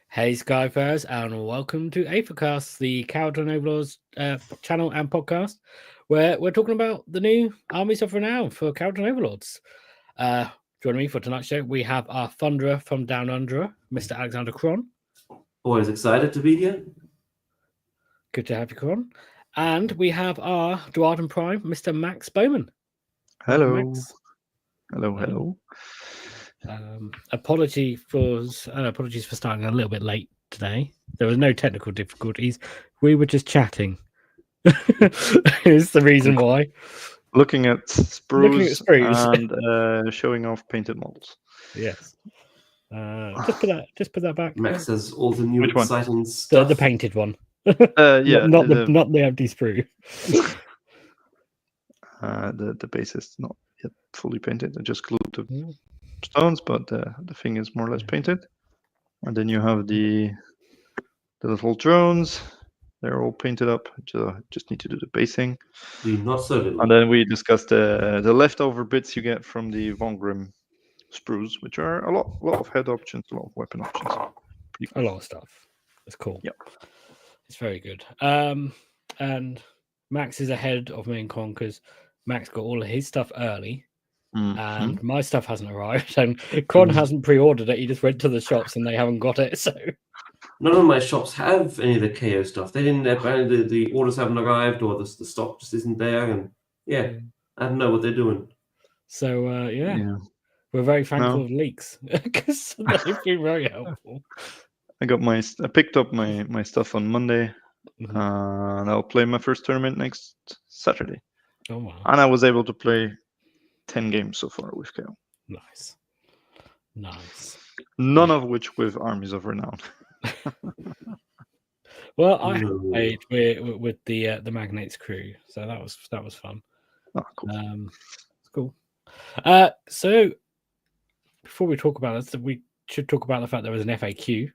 Hey Skyfarers, and welcome to Aethercast, the Kharadron Overlords channel and podcast, where we're talking about the new Armies of Renown for Kharadron Overlords. Joining me for tonight's show, we have our thunderer from down under, Mr. Alexander Cron. Always excited to be here. Good to have you, Cron. And we have our Dwarden Prime, Mr. Max Bowman. Hello. Welcome, Max. Hello. Apologies for starting a little bit late today. There was no technical difficulties. We were just chatting. Is the reason why. Looking at sprues and showing off painted models. Yes. Just put that back. Max has all the new Which one? exciting stuff. The painted one. Yeah, not the empty sprue. The base is not yet fully painted. I just glued the stones, but the thing is more or less painted. And then you have the little drones. They're all painted up. Just need to do the basing. Not so little. And then we discussed the leftover bits you get from the Vongrim sprues, which are a lot of head options, a lot of weapon options. A lot of stuff. It's cool. Yep. It's very good. And Max is ahead of me and Con because Max got all of his stuff early. And my stuff hasn't arrived, and Con hasn't pre-ordered it. He just went to the shops and they haven't got it. So none of my shops have any of the KO stuff. They didn't. Apparently, the orders haven't arrived, or the stock just isn't there. And I don't know what they're doing. So we're very thankful of leaks because they've been very helpful. I picked up my stuff on Monday, and I'll play my first tournament next Saturday. Oh wow! And I was able to play 10 games so far with KO. Nice. None of which with Armies of Renown. Well, I played with the Magnate's crew, so that was fun. Oh, cool. It's cool. So before we talk about this, we should talk about the fact there was an FAQ,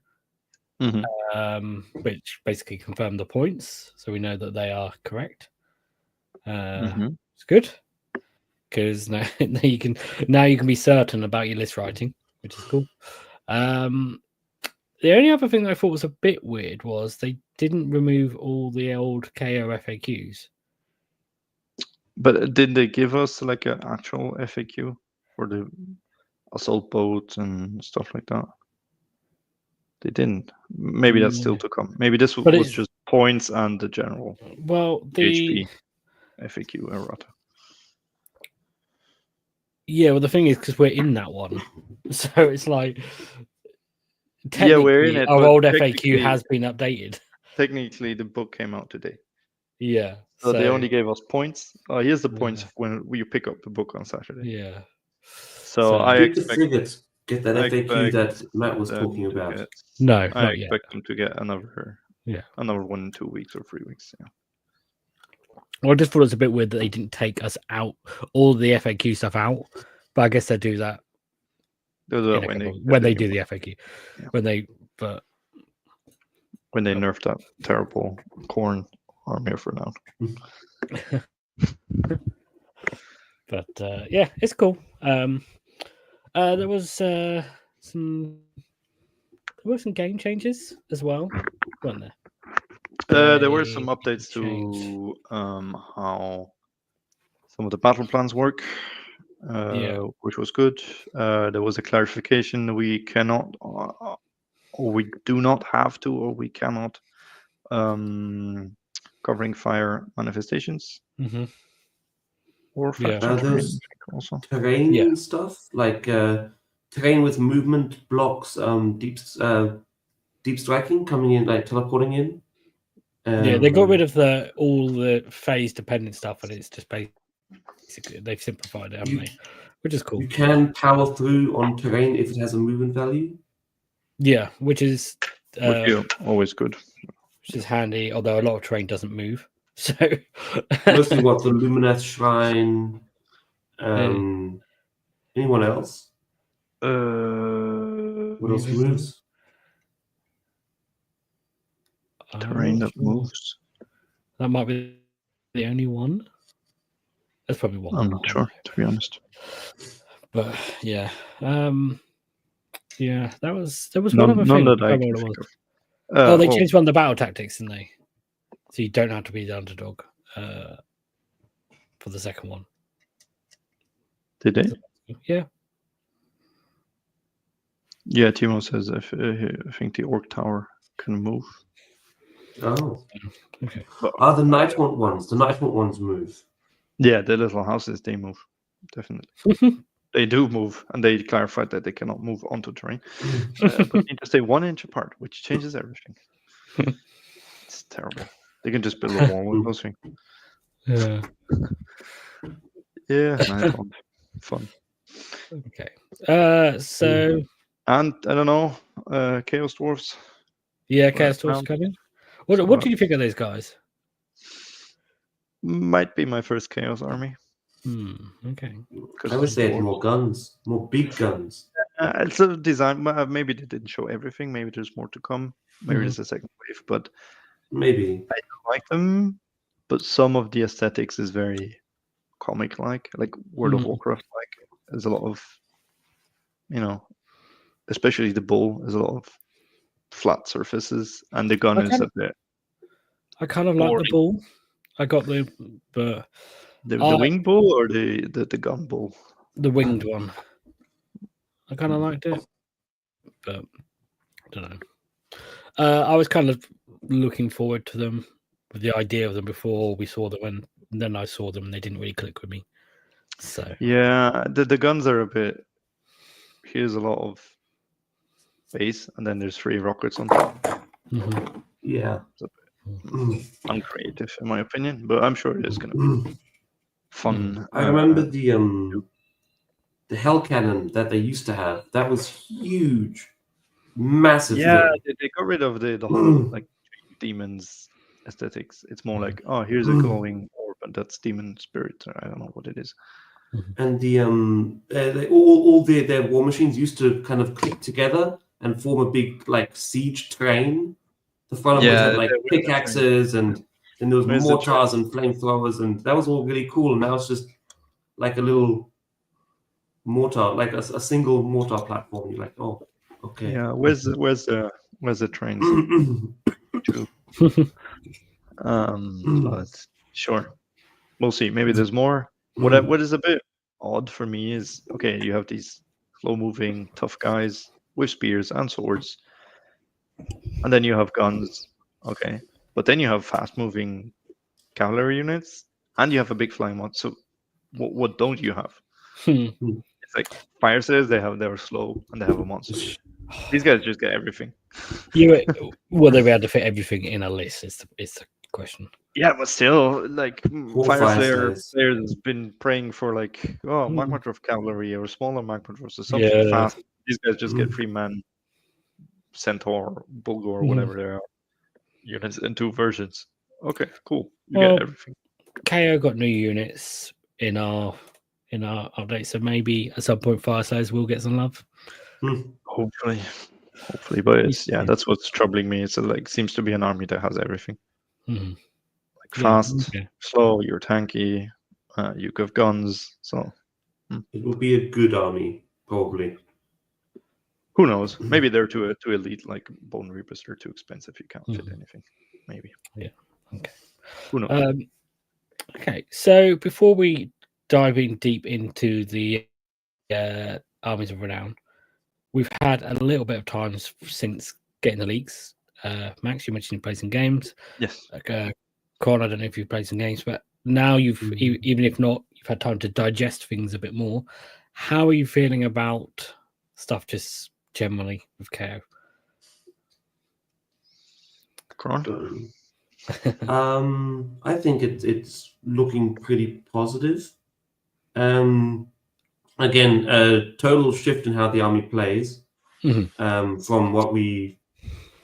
which basically confirmed the points, so we know that they are correct. It's good. Because now you can be certain about your list writing, which is cool. The only other thing that I thought was a bit weird was they didn't remove all the old KO FAQs. But did they give us like an actual FAQ for the assault boat and stuff like that? They didn't. Maybe that's still to come. Maybe this was just points and the general. Well, the PHP FAQ errata. Yeah, well, the thing is, because we're in that one, so it's like we're in it. Our old FAQ has been updated. Technically, the book came out today. Yeah, so they only gave us points. Here's the points when you pick up the book on Saturday. Yeah. So I expect get that FAQ that Matt was talking about. I expect them to get another one in 2 weeks or 3 weeks. Yeah. Well, I just thought it was a bit weird that they didn't take us out, all the FAQ stuff out, but I guess they do that. When they do the FAQ. Yeah. When they nerfed that terrible corn Army of Renown. But it's cool. There was some game changes as well, weren't there? There were some updates to how some of the battle plans work, which was good. There was a clarification: we cannot, or we do not have to, or we cannot covering fire manifestations. Or those also terrain stuff like terrain with movement blocks, deep striking coming in, like teleporting in. They got rid of all the phase dependent stuff, and it's just basically they've simplified it, haven't they? Which is cool. You can power through on terrain if it has a movement value. Yeah, which is always good. Which is handy, although a lot of terrain doesn't move. So mostly what the Lumineth Shrine. Anyone else? What else moves? Terrain that moves. That might be the only one. That's probably one. I'm not sure, to be honest. But yeah, Yeah, there was one other thing. None that I I can can't remember what think it was. of. They changed one of the battle tactics, didn't they? So you don't have to be the underdog for the second one. Did they? Yeah. Yeah, Timo says I think the Orc Tower can move. Oh. Okay. The Nightmont ones. The Nightmont ones move. Yeah, the little houses, they move. Definitely. They do move, and they clarified that they cannot move onto terrain. But need to stay 1 inch apart, which changes everything. It's terrible. They can just build a wall with those things. Yeah. Yeah, Nightmont. Fun. Okay. So... And, I don't know, Chaos Dwarfs. Yeah, Chaos Dwarfs coming. What do you think of those guys? Might be my first Chaos army. Okay. I wish they had more guns, more big guns. It's a design. Maybe they didn't show everything. Maybe there's more to come. Maybe there's a second wave, but maybe I don't like them. But some of the aesthetics is very comic-like, like World of Warcraft. Like there's a lot of, especially the bull. There's a lot of flat surfaces, and the gun is a bit. I kind of like the bull. I got the wing bull or the gun bull. The winged one. I kind of liked it, but I don't know. I was kind of looking forward to them, with the idea of them before we saw them, and then I saw them and they didn't really click with me. So yeah, the guns are a bit. Here's a lot of base, and then there's 3 rockets on top. Yeah, it's a bit uncreative in my opinion, but I'm sure it is going to be fun. I remember the hell cannon that they used to have. That was huge, massive. Yeah, they got rid of the whole like demons aesthetics. It's more like, oh, here's a glowing orb, and that's demon spirit. I don't know what it is. And the all their war machines used to kind of click together and form a big like siege train. The front of it had like pickaxes, and then there was mortars and flamethrowers, and that was all really cool. And now it's just like a little mortar, like a single mortar platform. You're like, oh, okay. Yeah, where's the trains? But sure, we'll see. Maybe there's more. What is a bit odd for me is, okay, you have these slow-moving tough guys with spears and swords, and then you have guns, okay, but then you have fast-moving cavalry units, and you have a big flying mod. So, what don't you have? It's like Fire says they are slow and they have a monster. These guys just get everything. Will they be able to fit everything in a list? Is the question. Yeah, but still, like Fire Slayer has been praying for like, Magma Dwarf cavalry or smaller Magma Dwarfs or something fast. These guys just get 3-man Centaur, Bulgur, whatever they are units in 2 versions. Okay, cool. You get everything. KO got new units in our update, so maybe at some point Fire Slayers will get some love. Hopefully, but it's that's what's troubling me. It's like seems to be an army that has everything. Like fast, slow, you're tanky, you have guns, so it will be a good army, probably. Who knows? Maybe they're too elite, like Bone Reapers. They're too expensive. You can't fit anything. Maybe. Yeah. Okay. Who knows? Okay. So before we dive in deep into the Armies of Renown, we've had a little bit of time since getting the leaks. Max, you mentioned you played some games. Yes. Con, I don't know if you've played some games, but now you've even if not, you've had time to digest things a bit more. How are you feeling about stuff just generally with KO? I think it's looking pretty positive. Again, a total shift in how the army plays from what we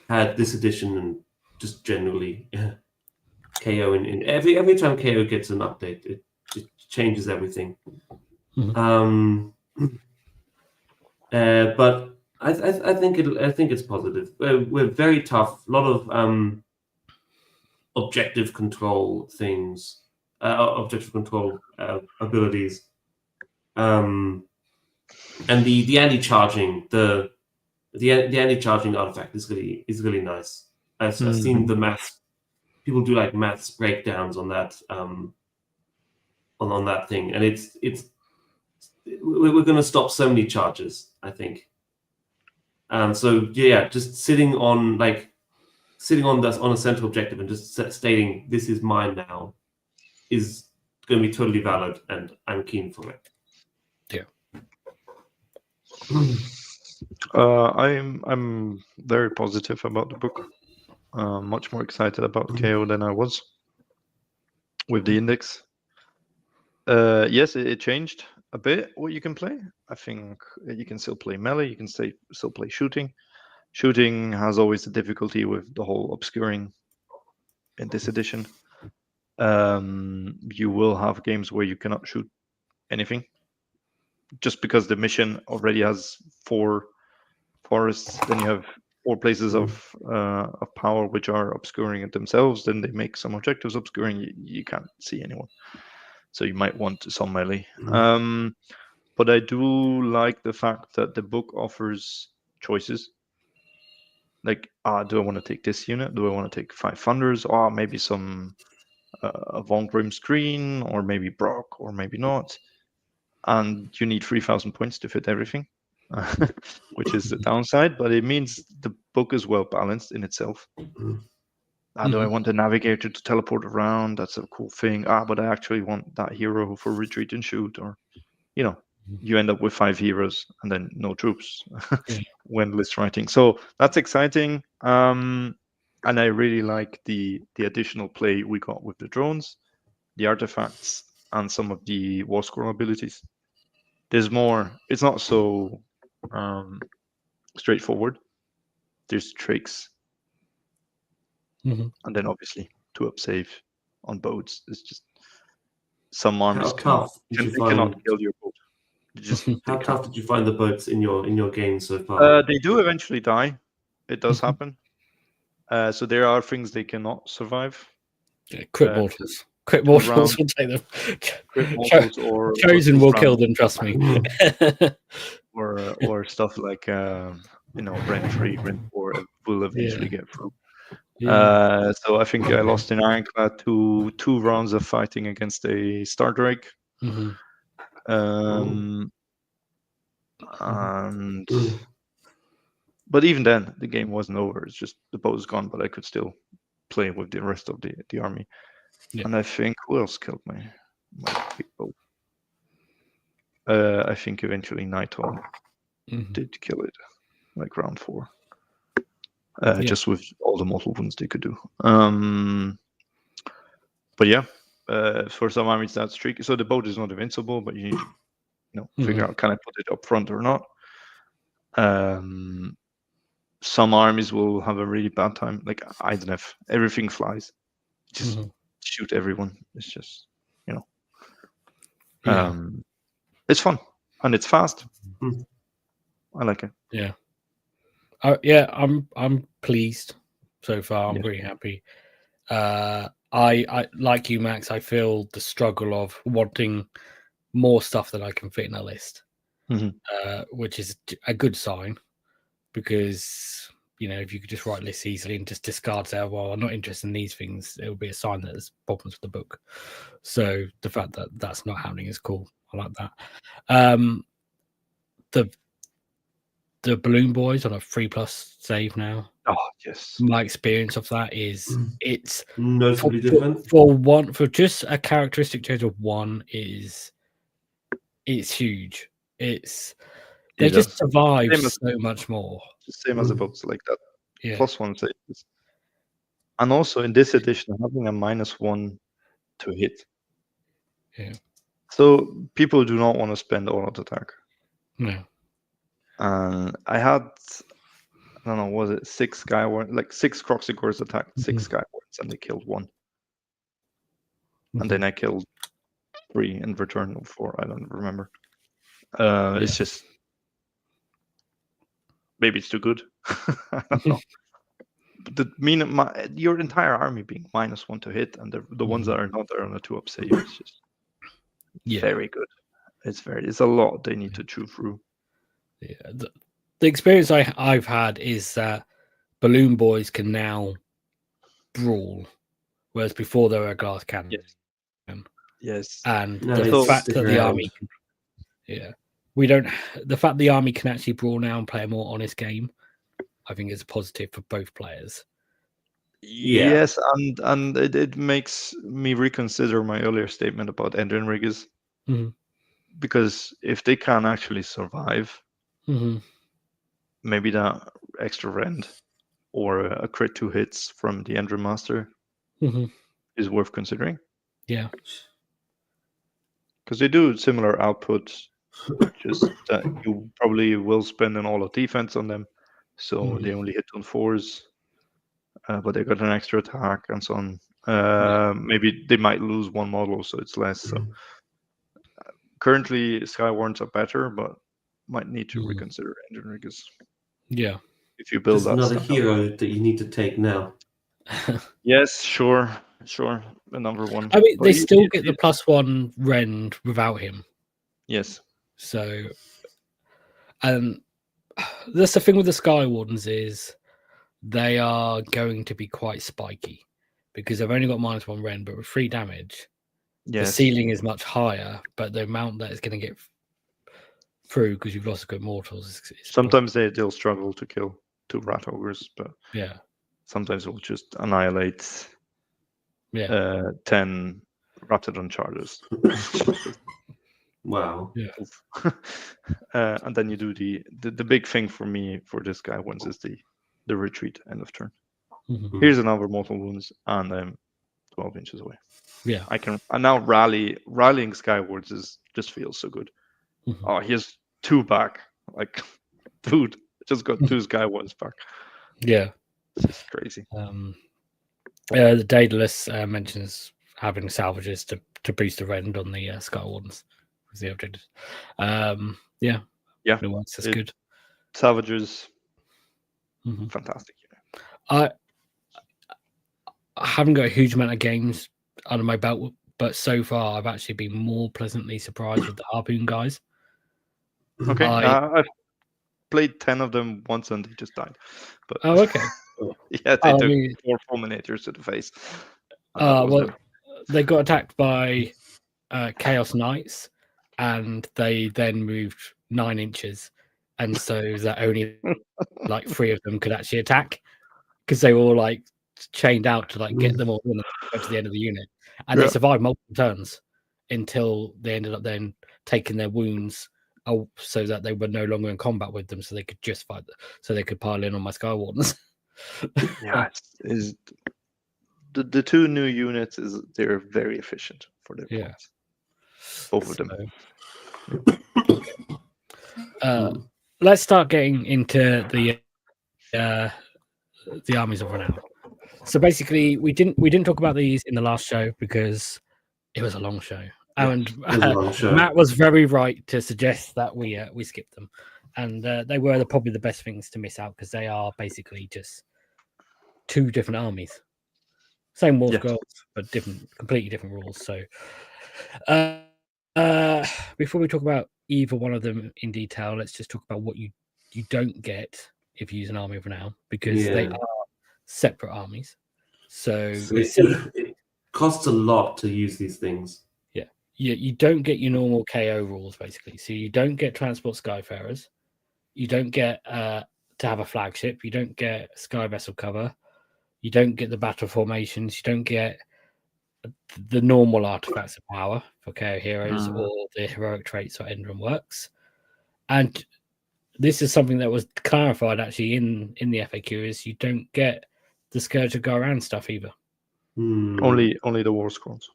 had this edition and just generally KO. In every time KO gets an update, it changes everything. But I think it's positive. We're very tough. A lot of objective control things, objective control abilities, and the anti-charging, the the anti-charging artifact is really nice. I've seen the maths. People do like maths breakdowns on that on that thing, and we're going to stop so many charges, I think. So yeah, just sitting on a central objective and just stating this is mine now is going to be totally valid, and I'm keen for it. Yeah. I'm very positive about the book. Much more excited about KO than I was with the index. Yes, it changed a bit what you can play. I think you can still play melee. You can still play shooting. Shooting has always the difficulty with the whole obscuring in this edition. You will have games where you cannot shoot anything just because the mission already has 4 forests. Then you have 4 places of power which are obscuring it themselves. Then they make some objectives obscuring. You can't see anyone. So you might want some melee. But I do like the fact that the book offers choices. Like, do I want to take this unit? Do I want to take 5 Thunders? Or maybe some a Vongrim screen, or maybe Brock, or maybe not. And you need 3,000 points to fit everything, which is the downside. But it means the book is well balanced in itself. Do I want the navigator to teleport around? That's a cool thing. But I actually want that hero for retreat and shoot, or you end up with 5 heroes and then no troops when list writing. So that's exciting. And I really like the additional play we got with the drones, the artifacts, and some of the war scroll abilities. There's more. It's not so straightforward. There's tricks. And then obviously 2-up save on boats. It's just some armies cannot kill your boat. How tough did you find the boats in your game so far? They do eventually die. It does happen. So there are things they cannot survive. Yeah, crit mortals. Crit mortals will take them. Crit mortals or Chosen will kill them. Trust me. or stuff like Rent 3, Rent 4 will eventually get through. So I think I lost in Ironclad two rounds of fighting against a Star Drake. But even then, the game wasn't over. It's just the boat is gone, but I could still play with the rest of the army. And I think who else killed my big boat? I think eventually Nighthawk did kill it, like round 4. Just with all the mortal wounds they could do. But yeah, for some armies that's tricky. So the boat is not invincible, but you need to figure out, can I put it up front or not? Some armies will have a really bad time. Like I don't have everything flies. Just shoot everyone. It's just it's fun and it's fast. I like it. Yeah. I'm pleased so far. I'm pretty happy. I like you, Max. I feel the struggle of wanting more stuff that I can fit in a list, which is a good sign, because if you could just write lists easily and just discard, say, well, I'm not interested in these things, it would be a sign that there's problems with the book. So the fact that that's not happening is cool. I like that. The Balloon Boys on a 3+ save now. Oh yes. My experience of that is it's notably different. For just a characteristic change of 1 it's huge. They just survive so much more. Same as the books like that. +1 saves. And also in this edition, having a -1 to hit. Yeah. So people do not want to spend all out attack. No. I had, I don't know, was it 6 skywardens, like 6 Croxigors attacked 6 skywardens, and they killed 1. And then I killed 3 in return, or 4, I don't remember. It's just, maybe it's too good. I don't know. But your entire army being -1 to hit, and the ones that are not are on a 2-up save. It's just very good. It's a lot they need to chew through. Yeah, the experience I've had is that balloon boys can now brawl, whereas before they were a glass cannon. Yes. And No, the it's fact that the around. army, we don't. The fact the army can actually brawl now and play a more honest game, I think is a positive for both players. Yeah. Yes, and it makes me reconsider my earlier statement about engine riggers. Mhm. Because if they can actually survive, Mhm. maybe that extra rend or a crit 2 hits from the engine master Mhm. is worth considering. Yeah. Because they do similar outputs, just that you probably will spend an all of defense on them, so they only hit on 4s, but they got an extra attack and so on. Maybe they might lose one model, so it's less. So currently, skywardens are better, but might need to reconsider engine riggers. Yeah. If you build Just that another style. hero that you need to take now. Yes, sure, another one. I mean, But they still get the +1 rend without him. Yes. So, and that's the thing with the skywardens is they are going to be quite spiky because they've only got -1 rend, but with 3 damage, the ceiling is much higher. But the amount that it's going to get through because you've lost good mortals. Is sometimes they'll struggle to kill 2 rat ogres, but yeah, sometimes we'll just annihilate 10 Raptidon charges. Wow. Yeah. And then you do the big thing for me for this guy once is the retreat end of turn. Here's another mortal wounds, and I'm 12 inches away. Yeah, and now rallying skywards just feels so good. Oh, he has 2 back. Like, dude, just got 2 skywardens back. Yeah, it's just crazy. The Daedalus mentions having salvagers to boost the rend on the skywardens was the objective. Yeah, that's good. Salvagers, fantastic. I haven't got a huge amount of games under my belt, but so far I've actually been more pleasantly surprised with the Harpoon guys. Okay, I've played 10 of them once and they just died. But okay. Yeah, they took 4 fulminators to the face. They got attacked by Chaos Knights, and they then moved 9 inches, and so that only like 3 of them could actually attack because they were all like chained out to like get them all in and go to the end of the unit, and they survived multiple turns until they ended up then taking their wounds so that they were no longer in combat with them, so they could just fight, so they could pile in on my skywardens. The 2 new units they're very efficient for their points. Both of them. Let's start getting into the Armies of Renown. So basically, we didn't talk about these in the last show because it was a long show, and Matt was very right to suggest that we skip them, and they were probably the best things to miss out because they are basically just 2 different armies, same war scrolls, but completely different rules. So, before we talk about either one of them in detail, let's just talk about what you don't get if you use an Army of Renown, because they are separate armies. So it costs a lot to use these things. You don't get your normal KO rules, basically. So you don't get Transport Skyfarers. You don't get to have a flagship. You don't get Sky Vessel cover. You don't get the battle formations. You don't get the normal artifacts of power for KO heroes or the heroic traits or Endron works. And this is something that was clarified actually in the FAQ is you don't get the Scourge of Garan stuff either. Only the war scrolls.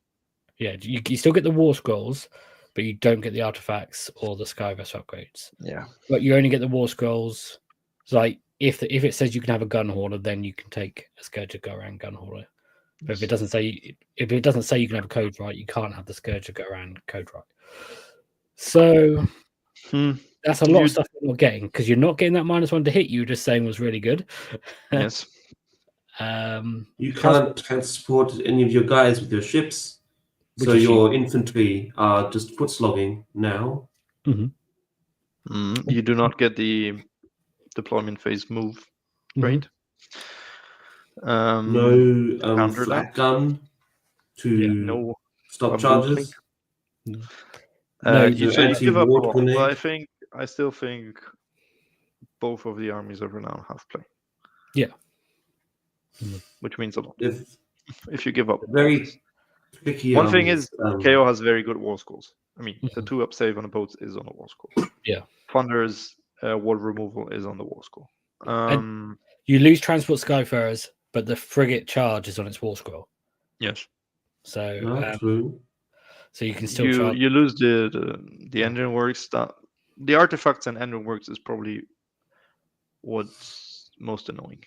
Yeah, you still get the war scrolls, but you don't get the artifacts or the Sky Vessel upgrades. Yeah, but you only get the war scrolls. It's like if it says you can have a gun hauler, then you can take a Scourge of Garan gun hauler. But if it doesn't say you can have a code right, you can't have the Scourge of Garan code right. So that's a lot of stuff you're not getting because you're not getting that -1 to hit. You were just saying was really good. Yes. You can't transport any of your guys with your ships. So your infantry are just foot slogging now. You do not get the deployment phase move Mhm. trait. No counter flat that. gun to No stop boosting. charges. No, You give up a anti-ward lot, grenade. but I still think both of the Armies of Renown have play. Yeah. Which means a lot. If If you give up very tricky. one thing is KO has very good war scores. I mean, the Mhm. 2-up save on the boats is on the war score. Yeah. Thunder's ward removal is on the war score. You lose transport Skyfarers, but the frigate charge is on its war scroll. Yes. So true. So you can still charge. You lose the engine works. That the artifacts and engine works is probably what's most annoying.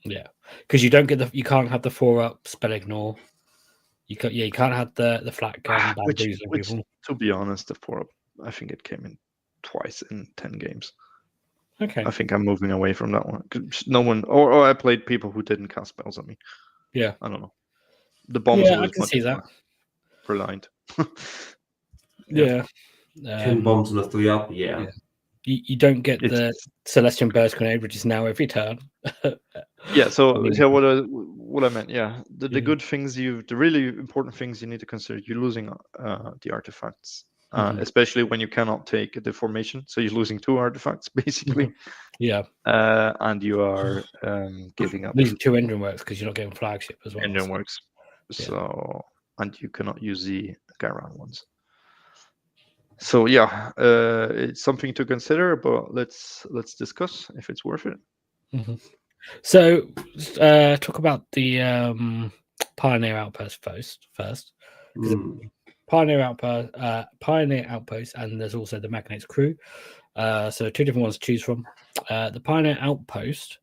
Yeah, because you don't get you can't have the 4-up spell ignore. You can't have the flat gun bamboozling people. To be honest, the 4-up, I think it came in twice in 10 games. Okay. I think I'm moving away from that one. No one, or I played people who didn't cast spells on me. Yeah, I don't know. The bombs I was can much see that. reliant. Yeah. 10 bombs and a 3-up. Yeah. You don't get the Celestial Burst Grenade, which is now every turn. Yeah, so what I meant, the good things the really important things you need to consider, you're losing the artifacts, especially when you cannot take the formation. So you're losing 2 artifacts basically. Yeah. And you are giving up losing 2 engine works because you're not getting flagship as well. Engine works. So and you cannot use the Kharadron ones. So it's something to consider, but let's discuss if it's worth it. Mm-hmm. So talk about the Pioneer Outpost first. Pioneer Outpost, and there's also the Magnate's Crew. So 2 different ones to choose from. The Pioneer Outpost.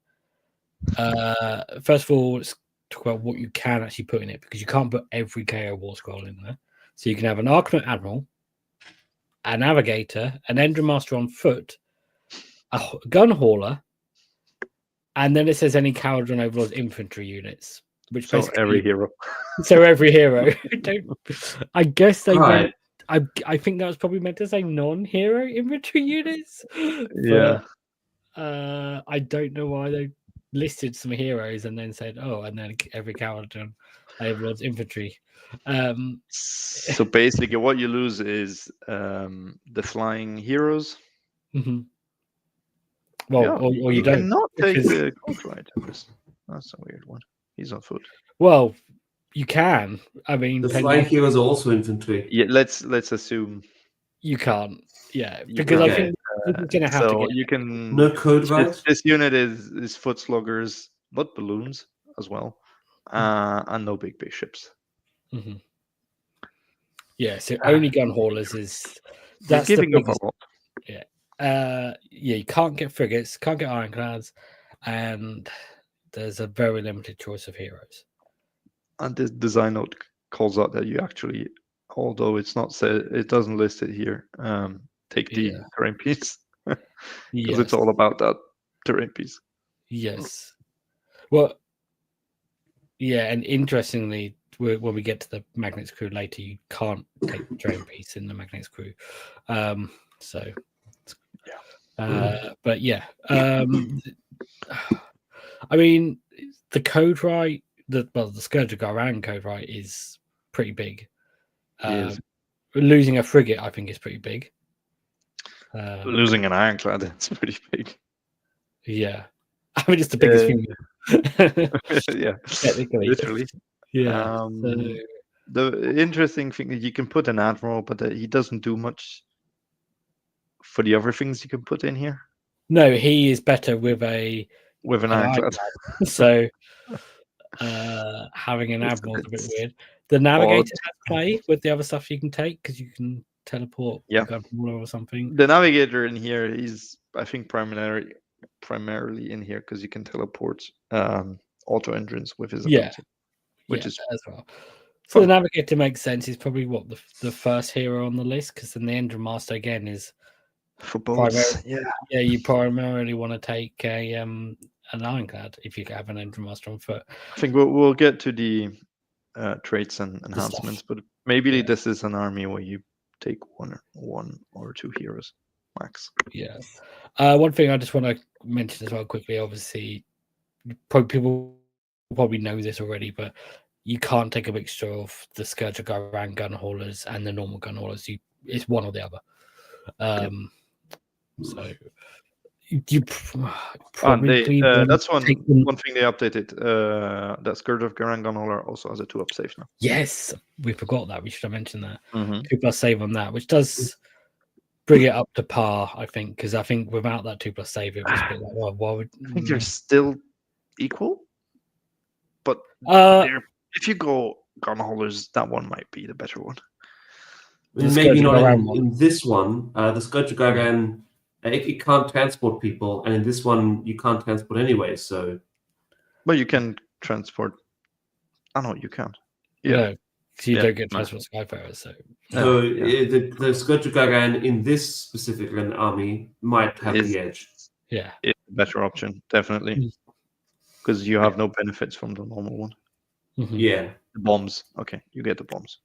First of all, let's talk about what you can actually put in it, because you can't put every KO war scroll in there. So you can have an Arcanaut Admiral, a Navigator, an Engine Master on foot, a Gun Hauler, and then it says any Kharadron Overlords infantry units, which basically every hero. So every hero. I guess they meant, I think that was probably meant to say non-hero infantry units. Yeah. But, I don't know why they listed some heroes and then said, and then every Kharadron Overlords infantry. So basically, what you lose is the flying heroes. Mm-hmm. Well, or you don't. Cannot take the Ghost Riders. That's a weird one. He's on foot. Well, you can. I mean, the flying heroes are also infantry. Yeah, let's assume you can't. Yeah, because I think you're gonna have to get. You can no code right. This unit is foot sluggers, but balloons as well, and no big ships. Mm-hmm. Yeah, so only gun haulers is that's giving up a lot. Yeah, you can't get frigates, can't get ironclads, and there's a very limited choice of heroes. And this design note calls out that you actually, although it's not said, it doesn't list it here. Take the terrain piece because it's all about that terrain piece. Yes. Well, yeah, and interestingly, when we get to the Magnate's Crew later, you can't take the terrain piece in the Magnate's Crew. But yeah, I mean, the code right, the Scourge of Garan code right is pretty big. Losing a frigate, I think, is pretty big. Losing an ironclad, that's pretty big. Yeah, I mean, it's the biggest thing. Yeah, technically, literally. Yeah. The interesting thing is you can put an admiral, but he doesn't do much for the other things you can put in here. No, he is better with an ironclad. So having an admiral is a bit weird. The navigator has play with the other stuff you can take, because you can teleport a gun hauler or something. The navigator in here is, I think, primarily in here because you can teleport auto engines with his ability, which is as well. So the navigator makes sense. He's probably the first hero on the list, because then the engine master again is for boats. You primarily want to take an ironclad if you have an engine master on foot. I think we'll get to the traits and enhancements, but maybe this is an army where you take one or two heroes max. Yeah. One thing I just want to mention as well quickly. Obviously, people probably know this already, but you can't take a mixture of the Scourge of Garan gun haulers and the normal gun haulers. It's one or the other. So you probably that's one thing they updated. That Scourge of Garan gun hauler also has a 2-up save now. Yes, we forgot that. We should have mentioned that. 2+ save on that, which does bring it up to par, I think, because I think without that 2+ save, it was a bit like, well, why would I think they're still equal, but if you go gun haulers, that one might be the better one. Maybe not in this one. The Scourge of Garan, it can't transport people, and in this one, you can't transport anyway. So, but you can transport. I know you can't. Yeah, no, you don't get transport Skyfarers. So the Scourge of Garan in this specific army might have the edge. Yeah, it's a better option, definitely, because you have no benefits from the normal one. Yeah, the bombs. Okay, you get the bombs.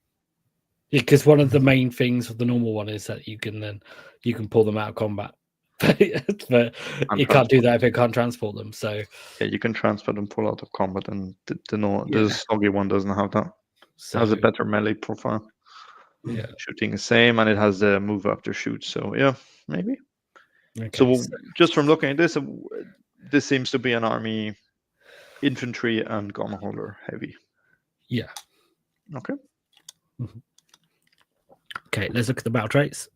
Yeah, because one of the main things of the normal one is that you can pull them out of combat, but you can't do that if it can't transport them. So yeah, you can transfer them, pull out of combat, and the soggy one doesn't have that. So, it has a better melee profile. Yeah, shooting the same, and it has the move after shoot. So yeah, maybe. Okay, so just from looking at this, this seems to be an army, infantry and gun hauler heavy. Yeah. Okay. Okay, let's look at the battle traits.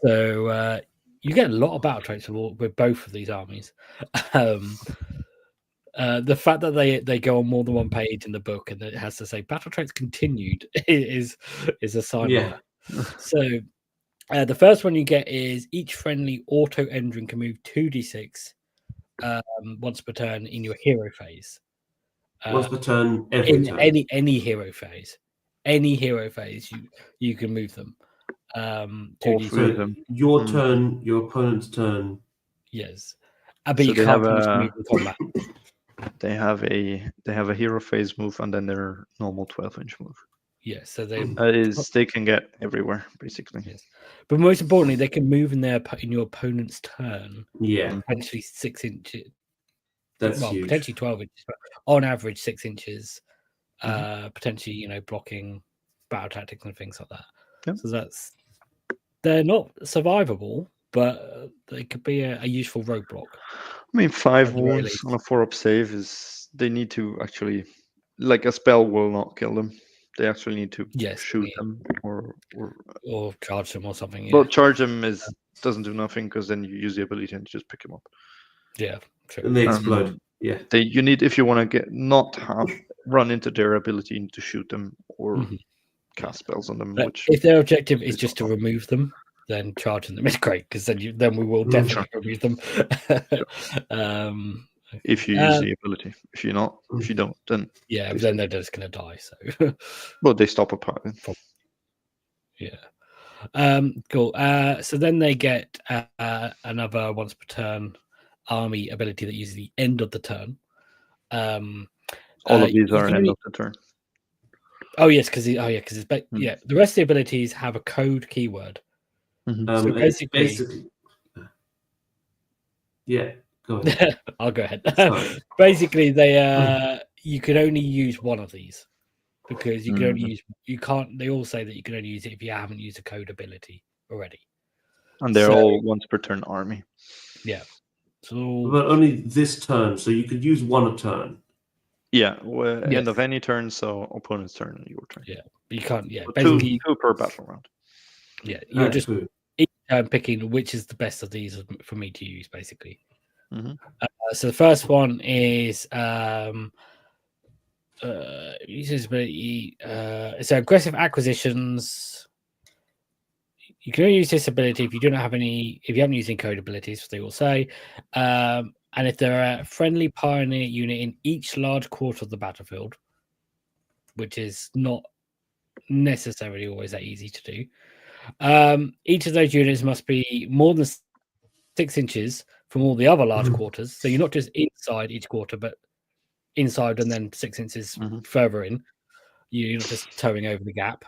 So you get a lot of battle traits with both of these armies. The fact that they go on more than one page in the book and it has to say battle traits continued is a sign. Yeah. So the first one you get is each friendly auto engine can move 2d6 once per turn in your hero phase. Once per turn, every turn. Any hero phase. Any hero phase, you can move them. All three of them. Your turn, your opponent's turn. Yes, but you can't move in combat. They have a hero phase move and then their normal 12-inch move. Yes, so they can get everywhere basically. Yes, but most importantly, they can move in your opponent's turn. Yeah, potentially 6 inches. That's huge. Potentially 12 inches, but on average 6 inches. Potentially, blocking battle tactics and things like that. Yep. So they're not survivable, but they could be a useful roadblock. I mean, 5 wounds on a 4-up save they need to actually, like a spell will not kill them. They actually need to shoot them or charge them or something. Yeah. Well, charge them doesn't do nothing because then you use the ability and just pick them up. Yeah, true. And they explode. Yeah, you need, if you want to run into their ability to shoot them or cast spells on them. But if their objective is just to remove them, then charging them is great because then we will definitely remove them. If you use the ability, if you don't, then then they're just going to die. So, well, they stop a part. Yeah. Cool. So then they get another once per turn army ability that uses the end of the turn. All of these are end of the turn. Oh yes, because the rest of the abilities have a code keyword. So basically, yeah. Go ahead. I'll go ahead. Basically, you can only use one of these because you can only use. You can't. They all say that you can only use it if you haven't used a code ability already. And they're all once per turn army. Yeah. So, but only this turn, so you could use one a turn. Yeah, end of any turn, so opponent's turn and your turn. Yeah, you can't. Yeah, basically two per battle round. Yeah, you're just each turn picking which is the best of these for me to use, basically. So the first one is uses ability. So aggressive acquisitions. You can only use this ability if you don't have any. If you haven't used any code abilities, they will say. And if there are a friendly pioneer unit in each large quarter of the battlefield, which is not necessarily always that easy to do, each of those units must be more than 6 inches from all the other large quarters. So you're not just inside each quarter, but inside and then 6 inches further in. You're not just towing over the gap.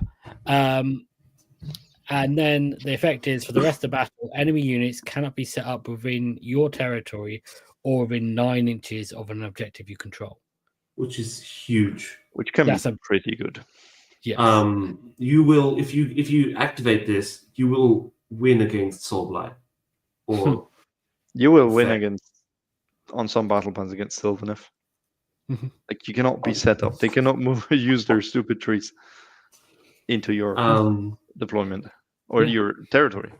And then the effect is for the rest of the battle, enemy units cannot be set up within your territory or within 9 inches of an objective you control. Which is huge. Which can be pretty good. Yes. You will, if you activate this, you will win against Soulblight. Or you will win on some battle plans against Sylvaneth. Like you cannot be set up. They cannot use their stupid trees into your deployment or your territory.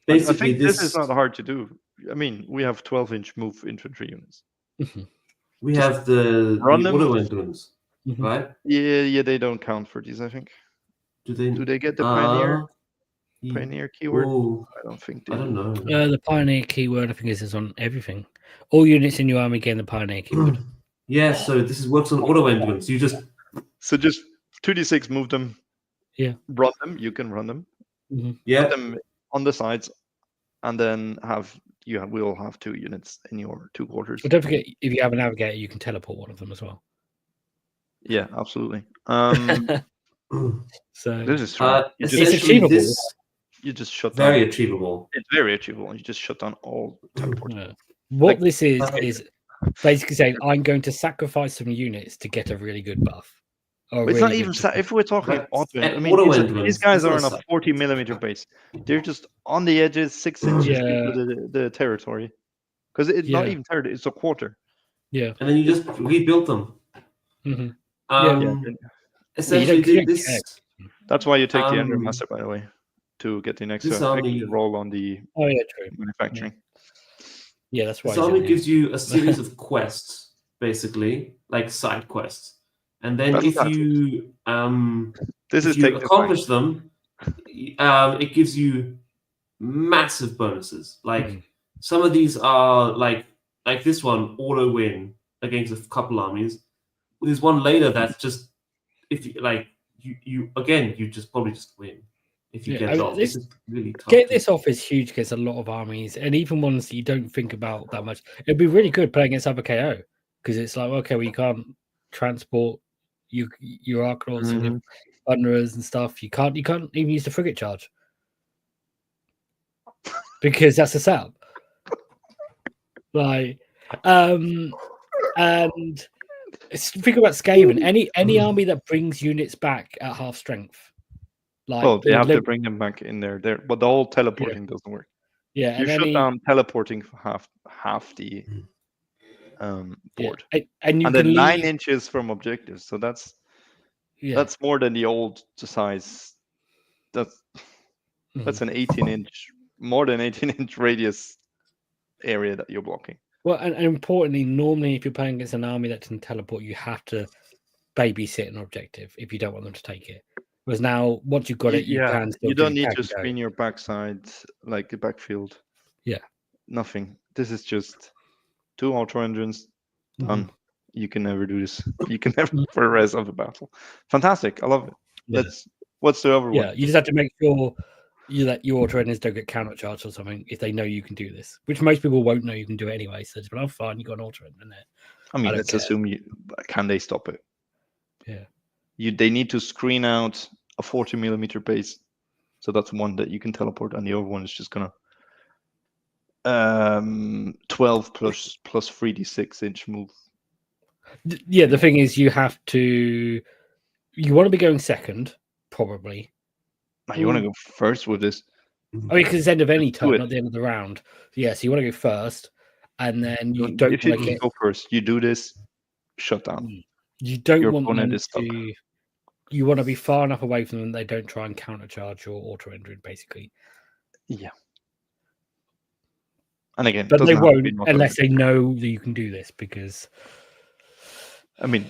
Basically, I think this is not hard to do. I mean, we have 12-inch move infantry units. We have the auto endurance, right? Yeah, they don't count for these, I think. Do they get the Pioneer keyword? I don't think they I don't know. The Pioneer keyword, I think, is on everything. All units in your army gain the Pioneer keyword. Yeah, so this works on auto endurance. You just 2d6 move them. Yeah. Run them. You can run them. Yeah. Put them on the sides, and then we'll have 2 units in your 2 quarters. But don't forget, if you have a navigator, you can teleport one of them as well. Yeah, absolutely. So this is true. it's achievable. You just shut down. Very achievable. It's very achievable. You just shut down all teleport. Yeah. What this is basically saying I'm going to sacrifice some units to get a really good buff. It's not even if we're talking auto. I mean, these guys are on a 40mm base. They're just on the edges, 6 inches into the territory, because it's not even territory; it's a quarter. Yeah, and then you just rebuild them. Essentially, that's why you take the Ender Master, by the way, to get the next roll on the manufacturing. Yeah, that's why. This army gives you a series of quests, basically, like side quests. And then if you accomplish them, it gives you massive bonuses. Like some of these are like this one, auto win against a couple armies. There's one later that's just if you you just probably just win if you get it off. This is really tough. Get this off is huge against a lot of armies, and even ones that you don't think about that much. It'd be really good playing against other KO because it's like, okay, well, you can't transport your Archlords and your Thunderers and stuff. You can't even use the frigate charge because that's a setup. Like, and think about Skaven. Any army that brings units back at half strength, like they have to bring them back in there. But the whole teleporting doesn't work. Yeah, you shut down teleporting for half the board, and then 9 inches from objectives. So that's more than the old size. That's an 18-inch, more than 18-inch radius area that you're blocking. Well, and importantly, normally if you're playing against an army that can teleport, you have to babysit an objective if you don't want them to take it. Whereas now, once you've got it, you can still you don't need to screen your backside like the backfield. Yeah. Nothing. This is just 2 auto engines done. You can never do this. You can never for the rest of the battle. Fantastic. I love it. Yeah. What's the other one? Yeah, you just have to make sure that your auto engines don't get countercharged or something if they know you can do this, which most people won't know you can do it anyway. So, but I'm fine. You got an auto engine there. I mean, let's assume can they stop it? Yeah. They need to screen out a 40mm base, so that's one that you can teleport, and the other one is just gonna 12 plus 3d6-inch move. Yeah, the thing is, you want to be going second, probably. You want to go first with this? I mean, because it's the end of any turn, not the end of the round. Yeah, so you want to go first, and then you don't. If you go first, you do this. Shut down. You don't want them to. You want to be far enough away from them they don't try and countercharge your auto engine, basically. Yeah. And again, but they won't unless they know that you can do this, because I mean,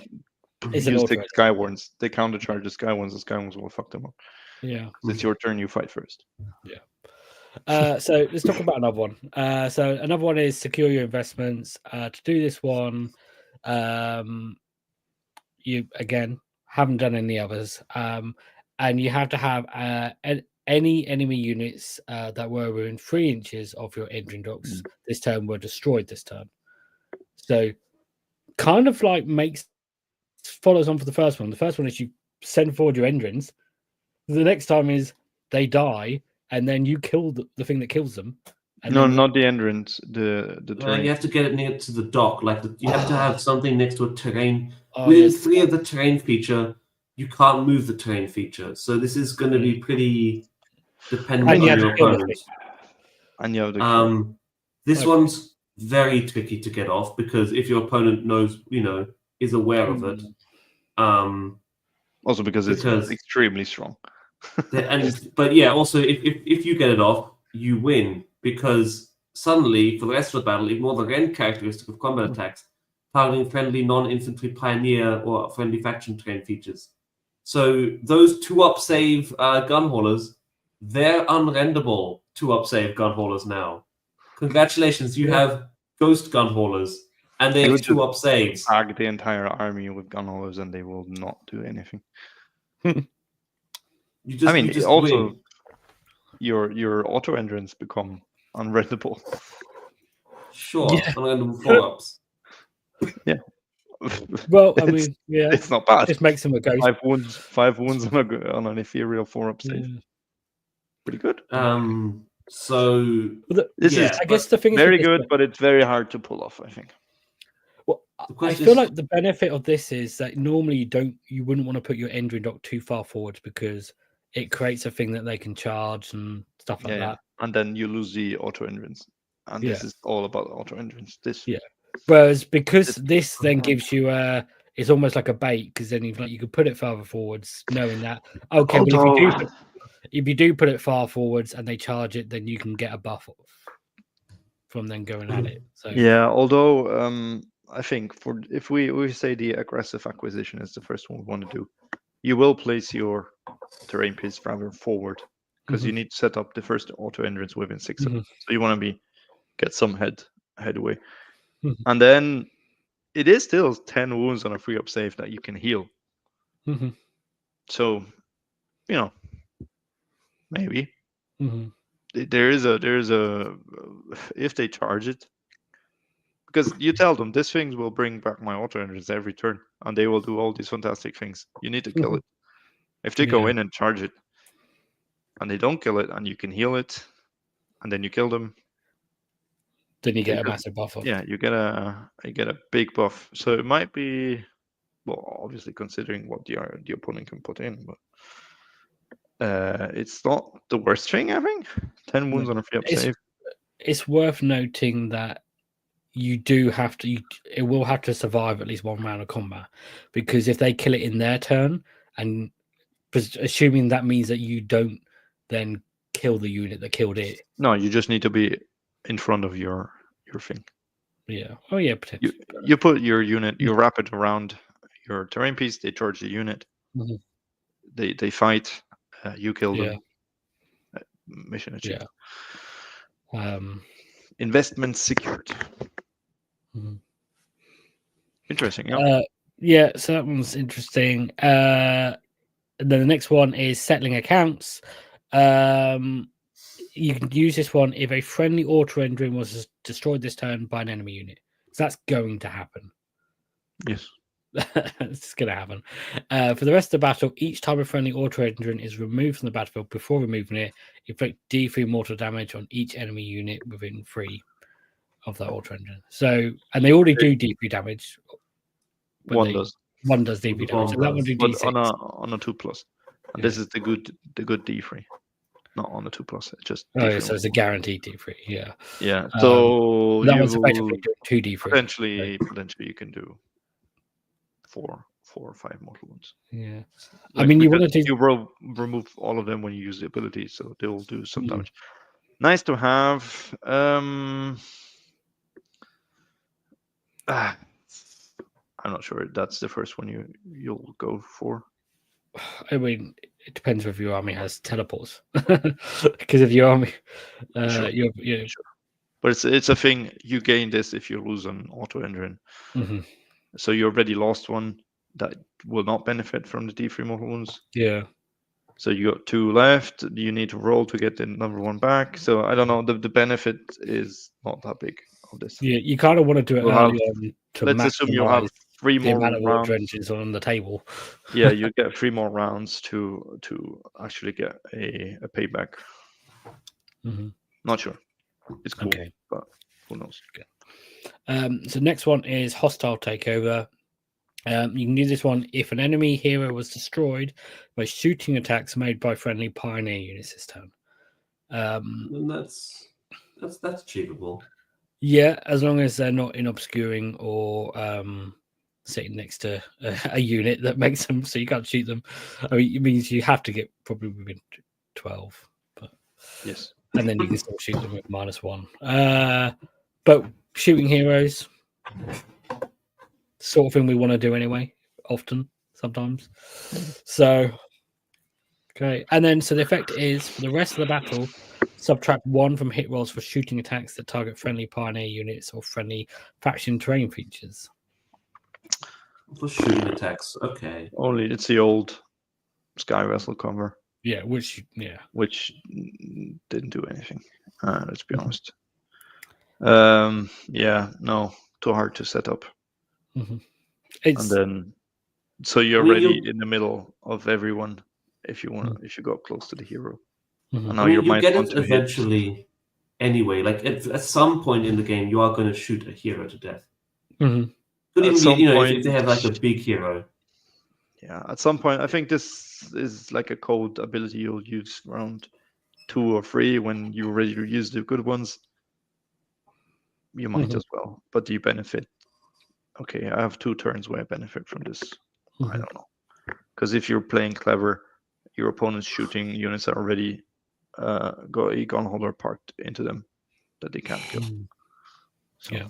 it's you just take skywardens. They countercharge the skywardens will fuck them up. Yeah. It's your turn, you fight first. Yeah. So let's talk about another one. So another one is secure your investments. To do this one, you again haven't done any others, and you have to have any enemy units that were within 3 inches of your engine docks this turn were destroyed this turn. So kind of like follows on for the first one. The first one is you send forward your engines. The next time is they die, and then you kill the thing that kills them. And no, not the entrance. The terrain. You have to get it near to the dock. Like you have to have something next to a terrain. Oh, Within yes. 3 of the terrain feature, you can't move the terrain feature. So this is going to be pretty dependent on your opponent. And you have the this one's very tricky to get off because if your opponent knows, is aware of it. Also because it's extremely strong. But yeah, also if you get it off, you win because suddenly for the rest of the battle, ignore the rend characteristic of combat attacks, targeting friendly non-infantry pioneer or friendly faction train features. So those 2-up save gun haulers, they're unrendable 2-up save gun haulers now. Congratulations, you have ghost gun haulers, and they have 2-up saves. Tag the entire army with gun haulers, and they will not do anything. Win. Your auto entrants become unrendable. Sure, unrendable 4-ups. Yeah. Well, I mean, yeah, it's not bad. Just makes them a ghost. 5 wounds on an ethereal 4-up save. Yeah. Pretty good. So this is, I guess the thing is very good, but it's very hard to pull off, I think. Well, I feel like the benefit of this is that normally you wouldn't want to put your Endrin dock too far forward because it creates a thing that they can charge and stuff like that. And then you lose the auto entrance. And this is all about auto entrance. Whereas because this then gives you it's almost like a bait because then you could put it further forwards, knowing that if you do put it far forwards and they charge it, then you can get a buff from them going at it. So although I think if we say the aggressive acquisition is the first one we want to do, you will place your terrain piece rather forward because you need to set up the first auto entrance within 6 seconds. So you want to get some headway. And then it is still 10 wounds on a 3-up save that you can heal. So, maybe there is a if they charge it, because you tell them this thing will bring back my auto entrance every turn, and they will do all these fantastic things. You need to kill it. If they go in and charge it, and they don't kill it, and you can heal it, and then you kill them, then you get a massive buff. Yeah, you get a big buff. So it might be, well, obviously considering what the opponent can put in, but it's not the worst thing, I think. 10 wounds on a 3-up save. It's worth noting that you do have to. It will have to survive at least 1 round of combat, because if they kill it in their turn, and assuming that means that you don't then kill the unit that killed it. No, you just need to be in front of your thing. Yeah. Oh yeah, potentially. You put your unit, you wrap it around your terrain piece. They charge the unit. They fight. You kill them. Mission achieved. Investment secured. Interesting. Yeah. So that one's interesting. And then the next one is settling accounts. You can use this one if a friendly auto engine was destroyed this turn by an enemy unit. So that's going to happen. Yes. It's going to happen. For the rest of the battle, each time a friendly auto engine is removed from the battlefield, before removing it, inflict D3 mortal damage on each enemy unit within 3 of that auto engine. So, and they already do D3 damage. One does D3 damage. So that one do D6. On a 2+. And this is the good D3. Not on the 2+. It's just so it's a guaranteed D3. Yeah. So that one's effectively doing 2 D3. Potentially you can do 4 or 5 mortal wounds. Yeah. I mean, you want to remove all of them when you use the ability, so they will do some damage. Nice to have. I'm not sure that's the first one you'll go for. I mean, it depends if your army has teleports. Because if your army, sure. But it's a thing. You gain this if you lose an auto engine. So you already lost one that will not benefit from the D3 mortal wounds. Yeah. So you got 2 left. You need to roll to get the number 1 back. So I don't know. The benefit is not that big of this. Yeah, you kind of want to do it early on. Let's assume you have 3 the more amount of water rounds. drenches on the table. Yeah, you get 3 more rounds to actually get a payback. Not sure. It's cool, Okay. but who knows? So next one is hostile takeover. You can use this one if an enemy hero was destroyed by shooting attacks made by friendly pioneer units this turn. And that's achievable. Yeah, as long as they're not in obscuring or sitting next to a unit that makes them so you can't shoot them. I mean, it means you have to get probably within 12. But yes, and then you can still shoot them with -1. But shooting heroes, sort of thing we want to do anyway, sometimes. So, okay. And then, so the effect is for the rest of the battle, subtract 1 from hit rolls for shooting attacks that target friendly pioneer units or friendly faction terrain features. For shooting attacks, okay. only it's the old Sky Vessel cover. Yeah, which didn't do anything. Let's be honest. Yeah, no, too hard to set up. And then, so you're ready in the middle of everyone if you want. If you go close to the hero, and now you get it eventually. Anyway, like at some point in the game, you are going to shoot a hero to death. Could even be, if they have like a big hero. Yeah, at some point, I think this is like a code ability you'll use around 2 or 3 when you're ready to use the good ones. You might as well, but do you benefit? Okay, I have 2 turns where I benefit from this. I don't know, because if you're playing clever, your opponent's shooting units that are already got a gunholder parked into them that they can't kill. So. Yeah.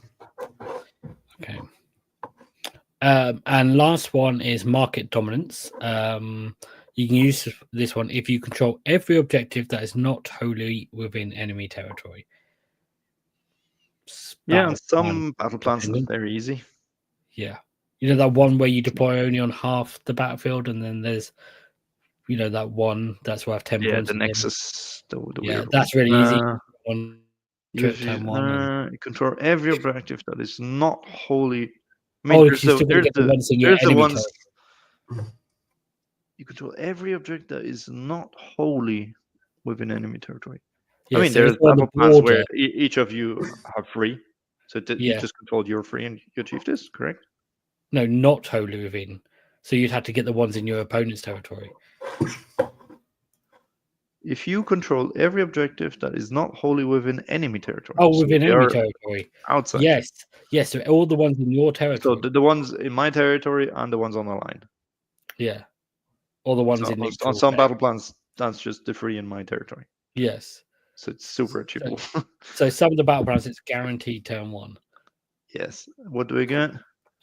Okay. And last one is market dominance. You can use this one if you control every objective that is not wholly within enemy territory. Yeah, some battle plans are very easy. Yeah. You know that one where you deploy only on half the battlefield, and then there's, that one that's worth 10 points. Yeah, the Nexus. That's really easy. You control every objective that is not wholly. I mean, there's the ones. You control every object that is not wholly within enemy territory. Yeah, I mean, there's battle plans where each of you have 3. So you just controlled your 3 and you achieved this, correct? No, not wholly within. So you'd have to get the ones in your opponent's territory. If you control every objective that is not wholly within enemy territory. Oh, within enemy territory. Outside. Yes. So all the ones in your territory. So the ones in my territory and the ones on the line. Yeah. All the ones on some battle plans, that's just the 3 in my territory. Yes. So it's super achievable. So some of the battle plans, it's guaranteed turn 1. Yes. What do we get?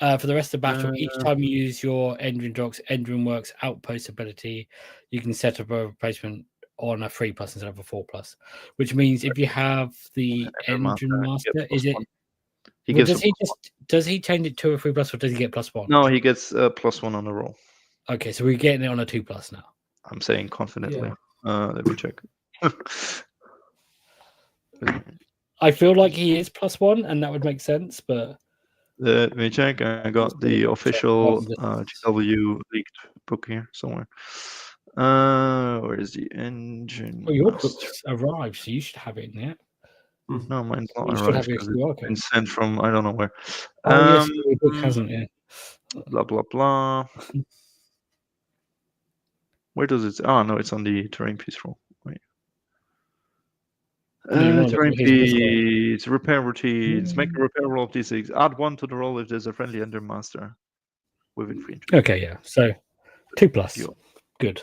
For the rest of the battle, each time you use your Engine Works Outpost ability, you can set up a replacement on a 3+ instead of a 4+. Which means if you have the Engine Master, is it? Does he change it to a 3+, or does he get +1? No, he gets +1 on the roll. Okay, so we're getting it on a 2+ now. I'm saying confidently. Let me check. I feel like he is +1, and that would make sense, but let me check. I got the official GW leaked book here somewhere. Where is the engine? Oh, your book's arrived, so you should have it in there. No, mine's not arrived because it's been sent from I don't know where. Yes, your book hasn't yet. Blah blah blah. Where does it? Oh no, it's on the terrain piece roll. Wait. Terrain piece, repair routines, make a repair roll of D6. Add 1 to the roll if there's a friendly Ender Master within 3 inches. Okay, yeah. So 2+. Good.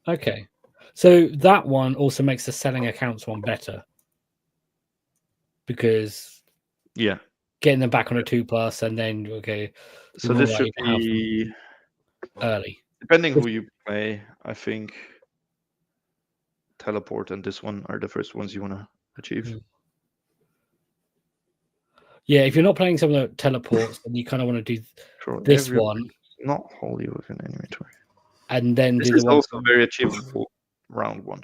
Okay. So that one also makes the selling accounts one better. Because getting them back on a 2+, and then so this should be early. Depending who you play, I think Teleport and this one are the first ones you want to achieve. Yeah, if you're not playing some of the teleports, then you kind of want to do this one. Not wholly within enemy territory. And then this is also very achievable round 1.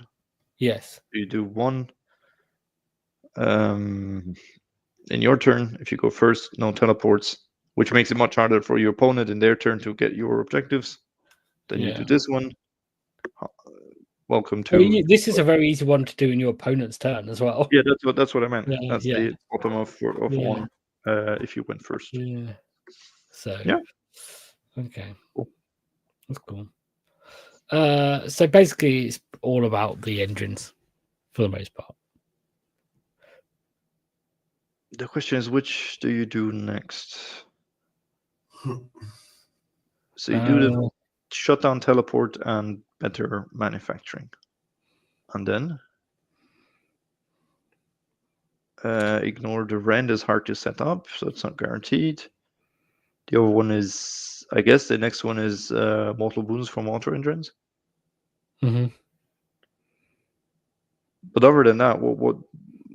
Yes. You do 1 in your turn. If you go first, no teleports. which makes it much harder for your opponent in their turn to get your objectives. Then you do this one. Welcome to. This is a very easy one to do in your opponent's turn as well. Yeah, that's what I meant. That's the bottom of one. If you went first. Yeah. So. Yeah. Okay. Cool. That's cool. So basically, it's all about the engines for the most part. The question is, which do you do next? So you do the shutdown, teleport, and better manufacturing, and then ignore the rend is hard to set up, so it's not guaranteed. The other one is, I guess, the next one is mortal wounds from auto engines. But other than that, what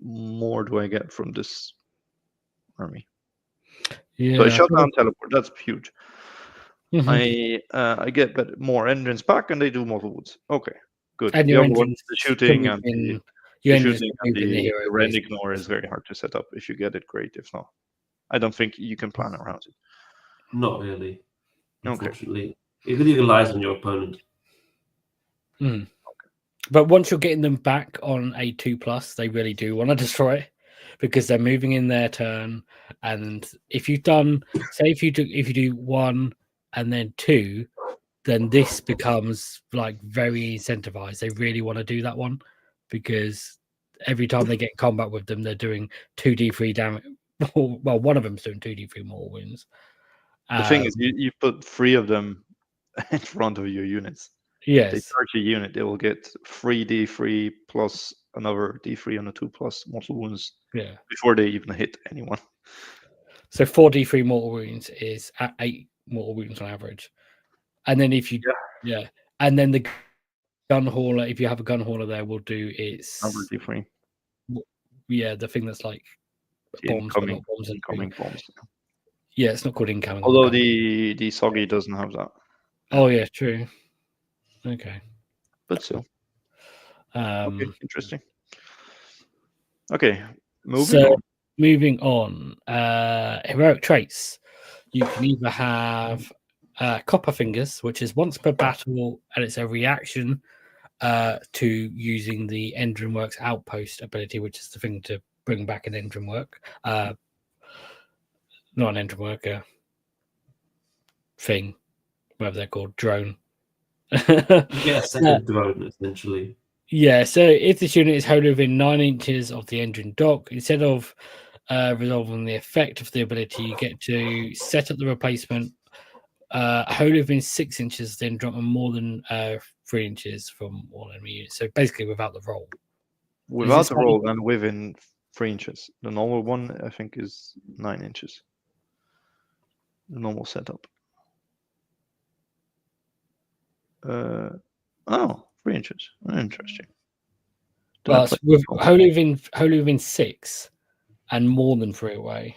more do I get from this army? Yeah, so I shut down teleport. That's huge. I get more engines back, and they do mortal wounds. Okay, good. And the other one, the shooting and the hero rend ignore is very hard to set up. If you get it, great. If not, I don't think you can plan around it. Not really. Unfortunately, okay. It really relies on your opponent. Okay. But once you're getting them back on a 2+, they really do want to destroy it because they're moving in their turn. And if you've done, say, if you do 1 and then 2, then this becomes like very incentivized. They really want to do that one because every time they get in combat with them, they're doing 2d3 damage. Well, one of them's doing 2d3 more wounds. The thing is, you put 3 of them in front of your units. Yes. They charge a unit, they will get 3d3 plus another d3 on a 2+ mortal wounds before they even hit anyone. So 4d3 mortal wounds is at 8 mortal wounds on average. And then if you and then the gun hauler, if you have a gun hauler there, will do its d3. Yeah, the thing that's like bombs, but not bombs. Incoming bombs. Yeah, it's not called incoming. Although the Soggy doesn't have that. Oh yeah, true. Okay. But still. Okay, interesting. Okay, moving on. Heroic traits. You can either have Copper Fingers, which is once per battle, and it's a reaction to using the Engine Works Outpost ability, which is the thing to bring back an engine work. Not an engine worker thing, whatever they're called, drone. Second drone, essentially. Yeah, so if this unit is wholly within 9 inches of the engine dock, instead of resolving the effect of the ability, you get to set up the replacement wholly within 6 inches, then drop them more than 3 inches from all enemy units. So basically without the roll. Without the roll and within 3 inches. The normal one, I think, is 9 inches. The normal setup. 3 inches. Interesting. Well, with wholly within 6 and more than 3 away.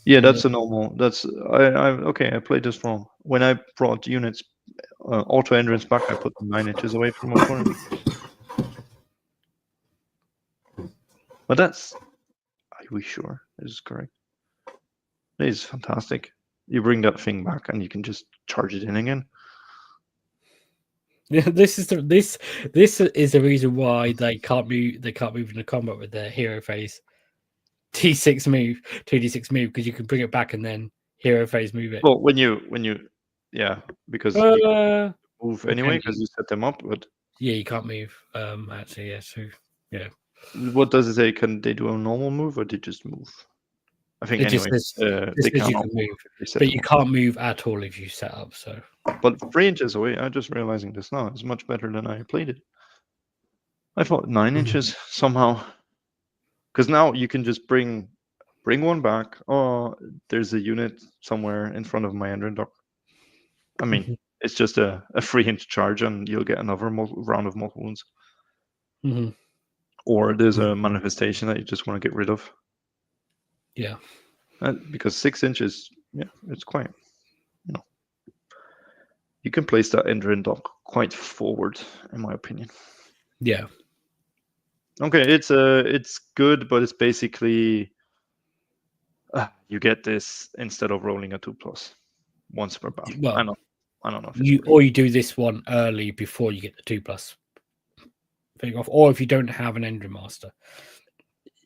Yeah, that's a normal. That's I played this wrong. When I brought units auto entrance back, I put them 9 inches away from my opponent. But that's. Are we sure this is correct? It is fantastic. You bring that thing back and you can just charge it in again. Yeah, this is the reason why they can't move. They can't move into combat with their hero phase. T6 move, 2d6 move, because you can bring it back and then hero phase move it. Well, when you because you move anyway because you set them up. But yeah, you can't move. Actually, yeah, true. Yeah. What does it say? Can they do a normal move or they just move? I think anyway. They can move, but you can't move at all if you set up. So. But 3 inches away, I'm just realizing this now. It's much better than I played it. I thought 9 inches somehow. Because now you can just bring one back. Oh, there's a unit somewhere in front of my engine dock. I mean, it's just a 3-inch charge and you'll get another round of mortal wounds. Or there's a manifestation that you just want to get rid of. Yeah. Because 6 inches, it's quite, you can place that engine dock quite forward, in my opinion. Yeah. Okay, it's good, but it's basically You get this instead of rolling a 2+ once per battle. Well, I don't know if you do this one early before you get the 2+ thing off, or if you don't have an Engine Master.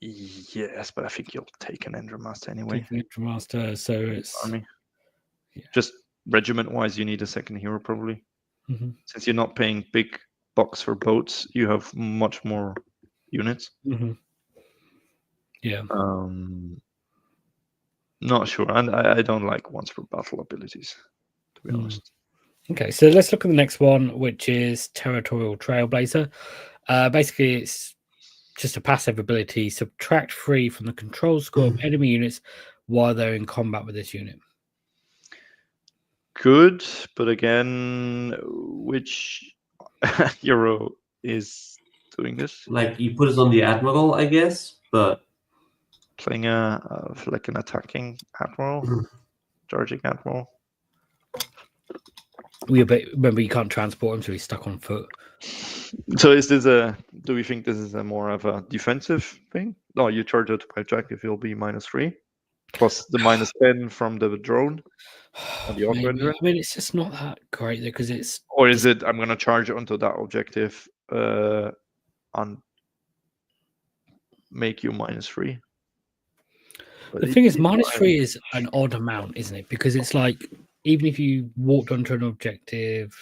Yes, but I think you'll take an Engine Master anyway. Take an Engine Master, so it's army. Just regiment-wise, you need a second hero probably. Mm-hmm. Since you're not paying big bucks for boats, you have much more units. Mm-hmm. Yeah. Not sure, and I don't like once per battle abilities, to be honest. Okay, so let's look at the next one, which is Territorial Trailblazer. Basically, it's just a passive ability. Subtract 3 from the control score of enemy units while they're in combat with this unit. Good, but again, which hero is doing this? Like you put it on the Admiral, I guess, but playing like an attacking admiral, charging admiral. Remember, you can't transport him, so he's stuck on foot. So is this do we think this is a more of a defensive thing? No, you charge it to jack if you'll be -3 plus the -10 from the drone. The I mean, it's just not that great because it's. Or is it? I'm gonna charge onto that objective, and make you -3. The thing is, -3 is an odd amount, isn't it? Because it's like even if you walked onto an objective.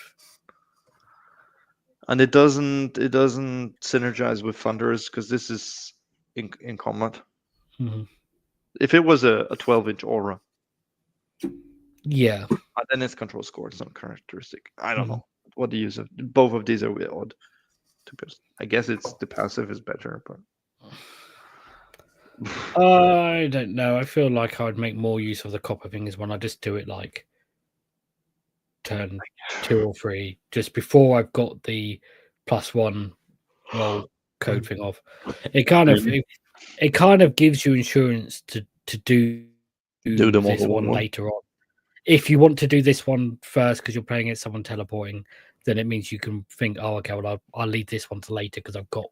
And it doesn't synergize with Thunders because this is in combat. Mm-hmm. If it was a 12-inch aura, yeah, then its control score is not characteristic. I don't know what the use of both of these are a bit odd. I guess it's the passive is better, but I don't know. I feel like I'd make more use of the copper thing is when I just do it like turn 2 or 3 just before I've got the +1 roll code thing off. It kind of gives you insurance to do this one later on. If you want to do this one first because you're playing against someone teleporting, then it means you can think, oh, okay, well I'll leave this one to later because I've got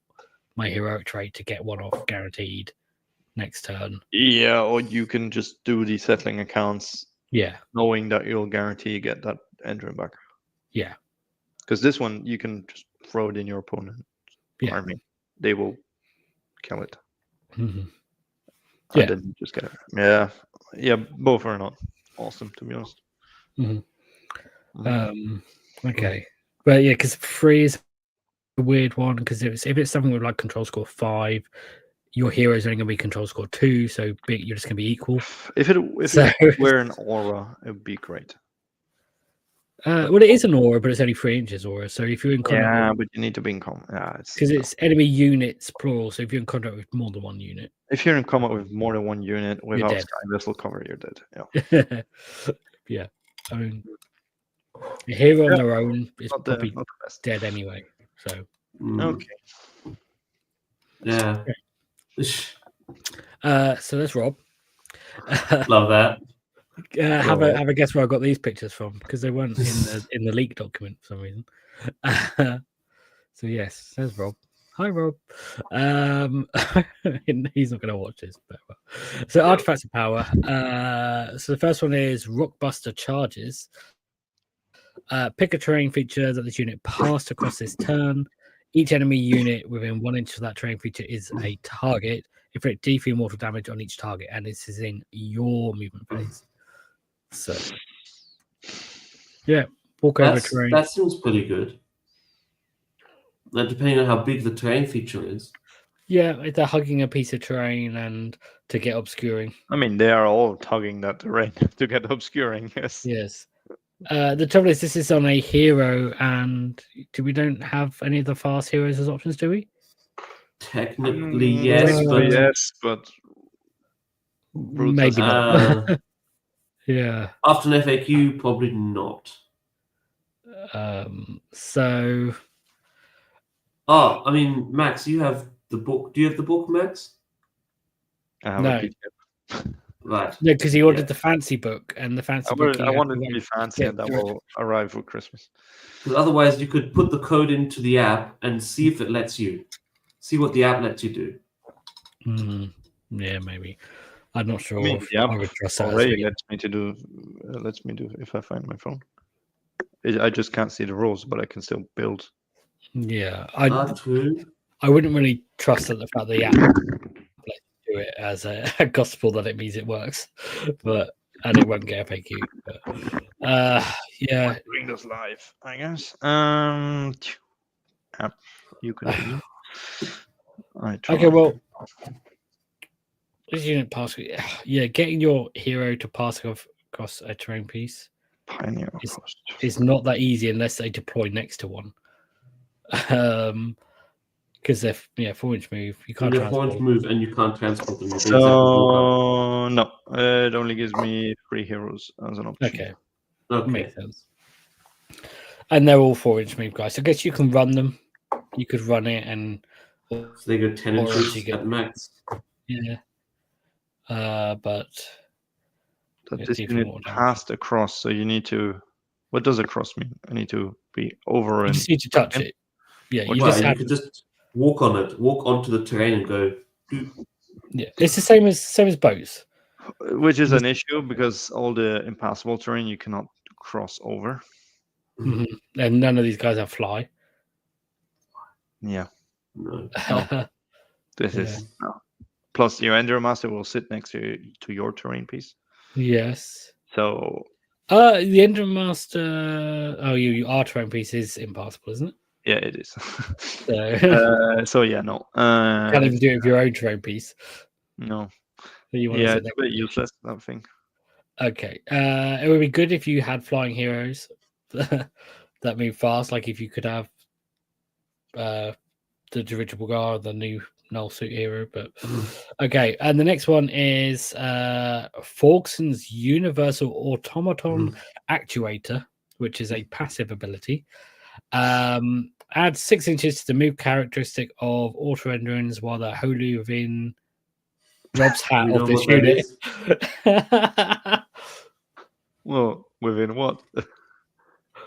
my heroic trait to get one off guaranteed next turn. Yeah, or you can just do the settling accounts. Yeah, knowing that you'll guarantee get that engine back. Yeah, because this one you can just throw it in your opponent's army. They will kill it. Mm-hmm. And then you just get it. Yeah. Both are not awesome, to be honest. Mm-hmm. Okay, but yeah, because 3 is a weird one because if it's something with like control score 5. Your hero's only going to be control score 2, so you're just going to be equal. If it were an aura, it would be great. Well, it is an aura, but it's only 3 inches aura. So if you're in contact, but you need to be in combat. Because it's enemy units plural. So if you're in contact with more than one unit, if you're in combat with more than one unit without sky vessel cover, you're dead. Yeah. Yeah. I mean, a hero on their own is probably not the best. Dead anyway. So okay. Yeah. So that's Rob. Love that. Have a guess where I got these pictures from because they weren't in the leak document for some reason. So yes, there's Rob. Hi, Rob. He's not going to watch this, but so Artifacts of Power. So the first one is Rockbuster Charges. Pick a terrain feature that this unit passed across this turn. Each enemy unit within 1 inch of that terrain feature is a target. Inflict D3 mortal damage on each target, and this is in your movement phase. So, yeah, walk over terrain. That seems pretty good. Like, depending on how big the terrain feature is. Yeah, if they're hugging a piece of terrain and to get obscuring. I mean, they are all hugging that terrain to get obscuring. Yes. The trouble is, this is on a hero, and we don't have any of the fast heroes as options, do we? Technically, yes, but maybe not. Yeah. After an FAQ, probably not. So. Oh, I mean, Max, you have the book. Do you have the book, Max? No. Right. No, because he ordered the fancy book, and the fancy book. I wanted to be fancy, and that will arrive for Christmas. Because otherwise, you could put the code into the app and see if it lets you. See what the app lets you do. Yeah, maybe. I'm not sure I mean, if the app I would trust that. already lets me do if I find my phone. I just can't see the rules, but I can still build. Yeah, True. I wouldn't really trust that the fact the app lets you do it as a gospel that it means it works, and it won't get a FAQ. But yeah, Doing this live, I guess. App you continue. Okay, well, this unit pass. Yeah, getting your hero to pass across a terrain piece Pioneer is not that easy unless they deploy next to one. Because they're 4-inch move, you can't. They're 4-inch move, and you can't transport them. So no, it only gives me 3 heroes as an option. Okay, makes sense. And they're all 4-inch move guys. So I guess you can run them. You could run it, and so they go 10 inches at max. Yeah. But this unit passed across, so you need to. What does across mean? I need to be over and. You just need to touch it. Yeah, you could just walk on it, walk onto the terrain, and go. Yeah, it's the same as boats, which is an issue because all the impassable terrain you cannot cross over, and none of these guys have fly. Yeah, no. This is no. Plus, your Ender Master will sit next to your terrain piece. Yes. So. The Ender Master. Oh, your terrain piece is impassable, isn't it? Yeah, it is. So yeah, no. Can't even do it with your own terrain piece. No. It's a bit useless, that thing. Okay. It would be good if you had flying heroes that move fast. Like if you could have the dirigible guard, the new null suit hero. But okay. And the next one is Forgson's Universal Automaton Actuator, which is a passive ability. Add 6 inches to the move characteristic of auto renderings while they're wholly within Rob's hat of this unit. Well, within what?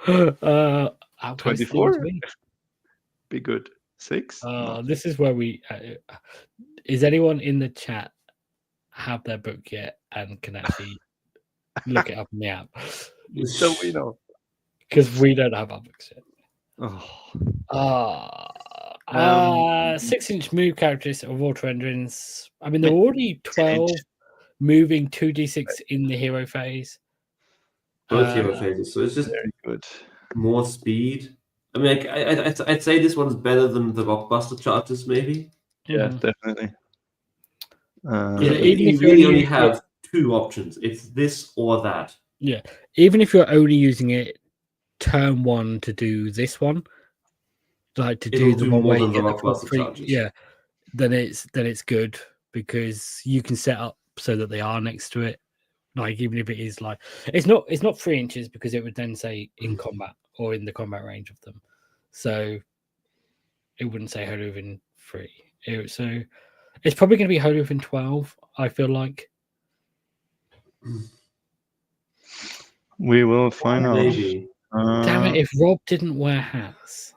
24? Be good. 6? This is where we... is anyone in the chat have their book yet and can actually look it up in the app? So we know. Because we don't have our books yet. 6-inch move characteristics of auto renderings. I mean, they're already 12 moving 2d6 in the hero phase. Both hero phases, so it's just very good. More speed. I mean, I'd say this one's better than the Rockbuster charters, maybe. Yeah, definitely. Even if you really only have 2 options, it's this or that. Yeah, even if you're only using it turn 1 to do this one, like to do the one way you get the free, then it's good because you can set up so that they are next to it. Like even if it is like it's not 3 inches because it would then say in combat or in the combat range of them, so it wouldn't say wholly within 3. So it's probably going to be wholly within 12. I feel like. We will find out. Maybe. Damn it! If Rob didn't wear hats,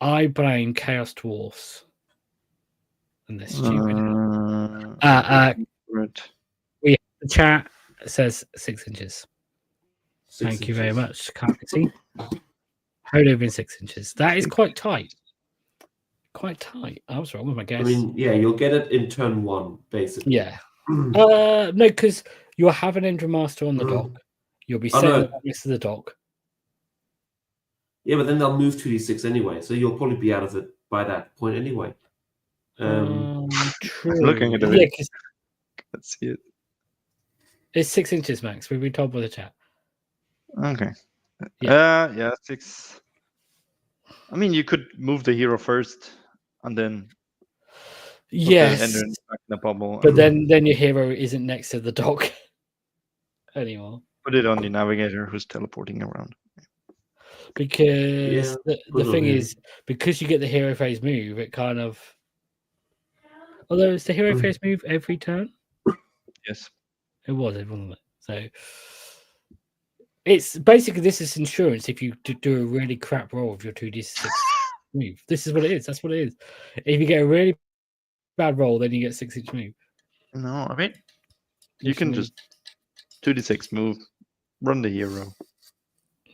I blame Chaos Dwarfs and this stupid. We have the chat says 6 inches. Thank you very much. Can't see. Hold over in 6 inches. That is quite tight. Quite tight. I was wrong with my guess. I mean, yeah, you'll get it in turn 1, basically. Yeah. No, because you'll have an Ender Master on the dock. You'll be setting next to the dock. Yeah, but then they'll move 2d6 anyway, so you'll probably be out of it by that point anyway. True. Looking at it, let's see it. It's 6 inches max. We've been told by the chat. Okay. Yeah, 6. I mean, you could move the hero first, and then yes, back in the bubble. But then your hero isn't next to the dock anymore. Put it on the navigator who's teleporting around. Because the thing is, because you get the hero phase move, it kind of. Although it's the hero phase move every turn. Yes, it wasn't it? So it's basically this is insurance if you do a really crap roll of your 2d6 move. This is what it is. That's what it is. If you get a really bad roll, then you get 6-inch move. No, I mean, you can just 2d6 move, run the hero.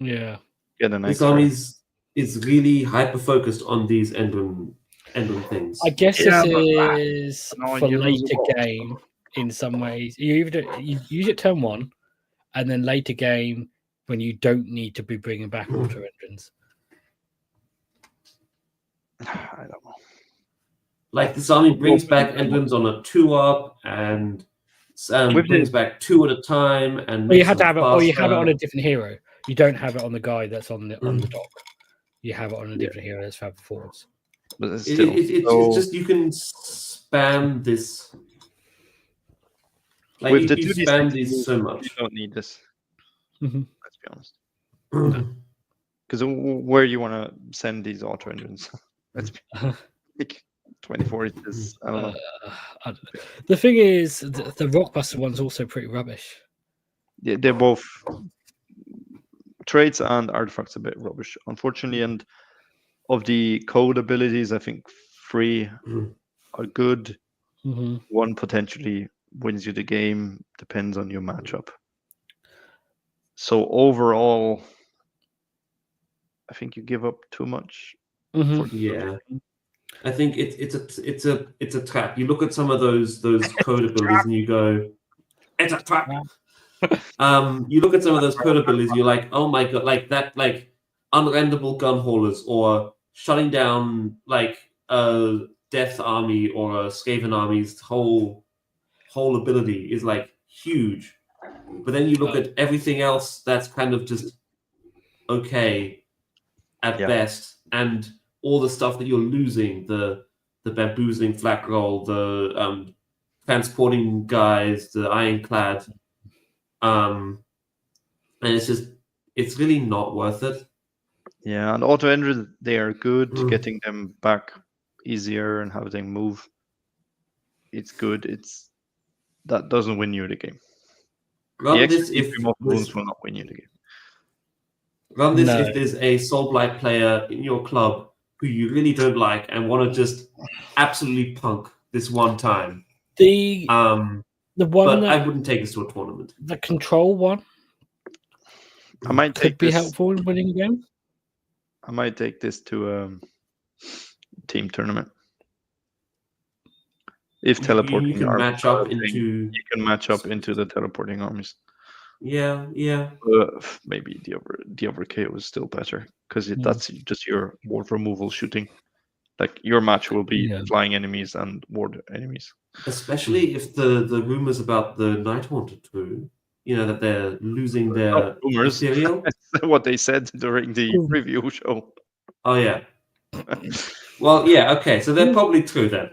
Yeah. Get an This extra. army is really hyper focused on these emblem things. I guess Yeah, this but, is no, for you lose later a lot. game in some ways. You use it turn 1, and then later game when you don't need to be bringing back auto engines. I don't know. Like this army brings back emblems on a 2-up and brings back 2 at a time, and Or you makes have to them have it, or you have it faster. on a different hero. You don't have it on the guy that's on the dock. You have it on a different hero that's travel forwards. But still, it's just you can spam this. Like with you the can 2d6 spam these so much. You don't need this. Mm-hmm. Let's be honest. Because where you want to send these auto engines? Let's be like 24 inches. I don't know. I don't know. The thing is, the Rockbuster one's also pretty rubbish. Yeah, they're both traits and artifacts a bit rubbish, unfortunately. And of the code abilities, I think 3 are good. Mm-hmm. 1 potentially wins you the game, depends on your matchup. So overall, I think you give up too much. Yeah, I think it's a trap. You look at some of those code abilities and you go, it's a trap. You look at some of those code abilities, you're like, oh my god, like that, like unrendable gun haulers or shutting down like a Death Army or a Skaven Army's whole ability is like huge. But then you look at everything else that's kind of just okay at best, and all the stuff that you're losing, the bamboozling flak roll, the transporting guys, the ironclad, and it's really not worth it. Yeah, and auto engines, they are good. Getting them back easier and having them move, it's good. That doesn't win you the game. Run this if wounds will not win you the game. Run this if there's a Soulblight player in your club who you really don't like and want to just absolutely punk this one time. The one, but I wouldn't take this to a tournament. The control one, I might could be helpful in winning a game. I might take this to a team tournament. If teleporting, you can match up into. You can match up into the teleporting armies. Yeah. Maybe the other KO is still better because that's just your ward removal shooting. Like your match will be flying enemies and ward enemies. Especially if the rumors about the Night Haunter too, that they're losing their rumors. Ethereal. That's what they said during the review show. Oh yeah. Well, yeah. Okay, so they're probably true then.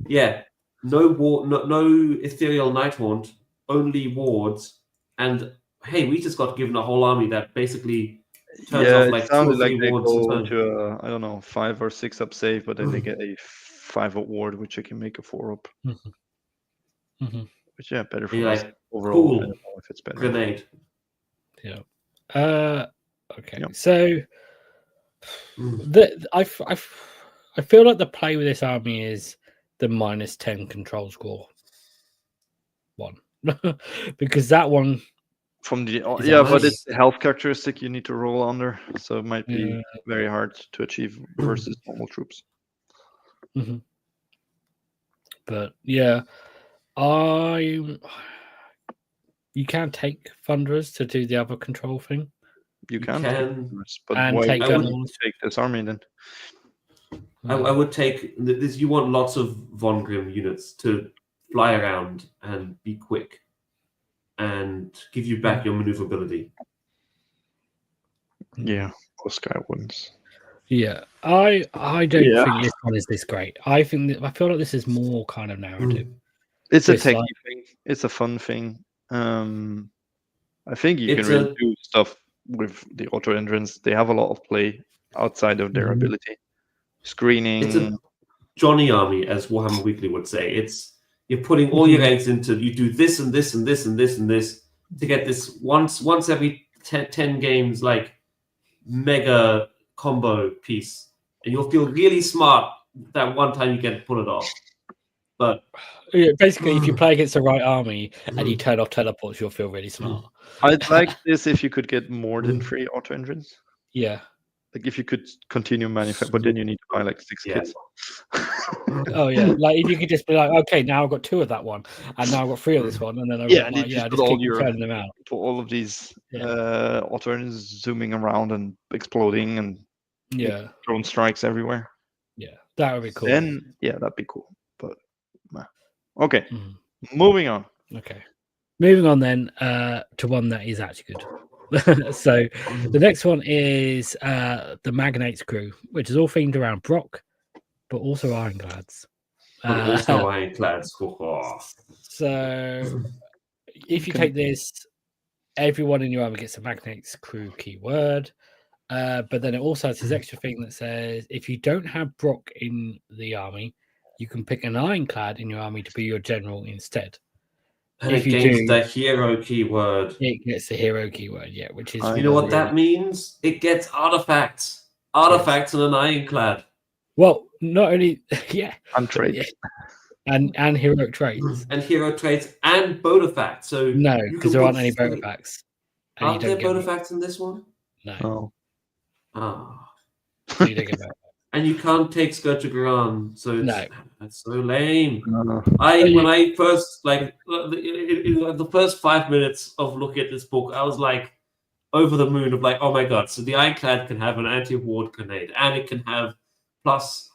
Yeah. No Ethereal Night Haunt, only wards, and hey, we just got given a whole army that basically turns off like 2 or 3 wards. Go to I don't know, 5 or 6 up save, but then they get a 5-up ward, which I can make a 4-up. Which better for us overall. Cool. I don't know if it's better. Grenade. Yeah. Okay. Yep. So I feel like the play with this army is the -10 control score one. Because that one from the but it's the health characteristic you need to roll under, so it might be very hard to achieve versus normal troops. But yeah, you can take Thunderers to do the other control thing. You can but why take this army then? I would take this. You want lots of Vongrim units to fly around and be quick and give you back your maneuverability. Yeah, or skywardens. Yeah, I don't think this one is this great. I feel like this is more kind of narrative. It's a techie thing. It's a fun thing. I think you can really do stuff with the auto entrance. They have a lot of play outside of their ability. Screening. It's a Johnny army, as Warhammer Weekly would say. You're putting all your eggs into. You do this and this and this and this and this to get this once every 10 games, like mega combo piece, and you'll feel really smart that one time you get to pull it off. But basically, if you play against the right army and you turn off teleports, you'll feel really smart. I'd like this if you could get more than 3 auto engines. Yeah. Like if you could continue manufacturing, but then you need to buy like 6 kits. Oh yeah, like if you could just be like, okay, now I've got 2 of that one, and now I've got 3 of this one, and then I just keep turning them out. For all of these auto engines zooming around and exploding and drone strikes everywhere. Yeah, that would be cool. Then that'd be cool. But okay, moving on. Okay, moving on then to one that is actually good. So the next one is the Magnate's crew, which is all themed around Brock, but also Ironclads. Ironclads. So if you take this, everyone in your army gets a Magnate's crew keyword. But then it also has this extra thing that says if you don't have Brock in the army, you can pick an Ironclad in your army to be your general instead. And if it gains the hero keyword. It gets the hero keyword, which is... You know what that means? It gets artifacts. Artifacts and an Ironclad. Well, not only... And traits. And heroic traits. And hero traits and Bodafacts. So no, because there aren't any Bodafacts. Aren't there Bodafacts in this one? No. Oh. So you don't get Bodafacts. And you can't take Scourge of Garan, so that's so lame. No. When I first in the first 5 minutes of looking at this book, I was like over the moon of like, oh my god! So the Ironclad can have an anti-ward grenade, and it can have plus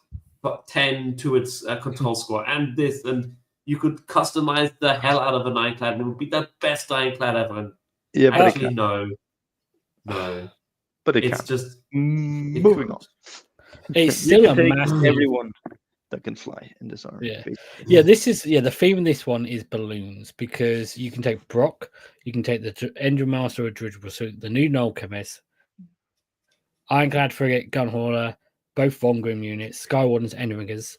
10 to its control score, and this, and you could customize the hell out of an Ironclad, and it would be the best Ironclad ever. Yeah, but actually, no. But it's just moving on. It's still a massive... Everyone that can fly in this army. This is the theme in this one is balloons, because you can take Brock, you can take the Engine Master or Dirigible Suit, the new Null Chemist, Ironclad Frigate, Gun Hauler, both Vongrim units, Skywardens, Endringers,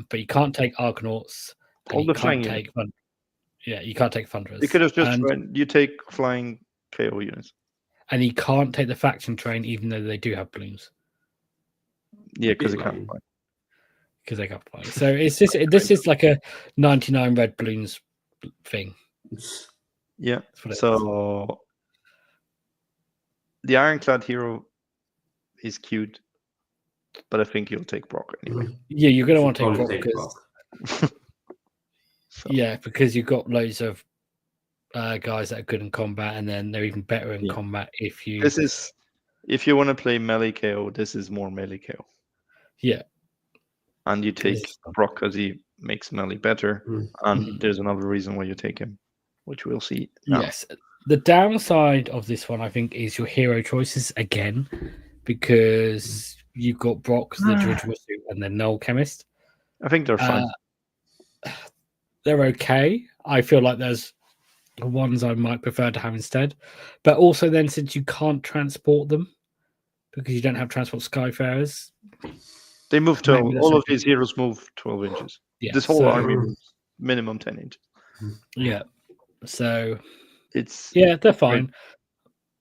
but you can't take Arkanauts. All the flying you can't take Thunderers. You could have just you take flying KO units. And you can't take the faction train, even though they do have balloons. Yeah, because they can't fly. Because they can't fly. So it's just this is like a 99 red balloons thing. Yeah. So the Ironclad hero is cute, but I think you'll take Brock anyway. Yeah, you're going to want to take Brock because because you've got loads of guys that are good in combat, and then they're even better in combat if you. If you want to play melee KO, this is more melee KO. Yeah. And you take Brock because he makes melee better, and there's another reason why you take him, which we'll see now. Yes. The downside of this one, I think, is your hero choices again, because you've got Brock, the Dirigible Suit, and then Null Chemist. I think they're fine. They're okay. I feel like there's ones I might prefer to have instead, but also then since you can't transport them because you don't have transport Skyfarers, they move to all of these heroes move 12 inches. Yeah, this whole army moves minimum 10 inches. Yeah, so it's they're fine.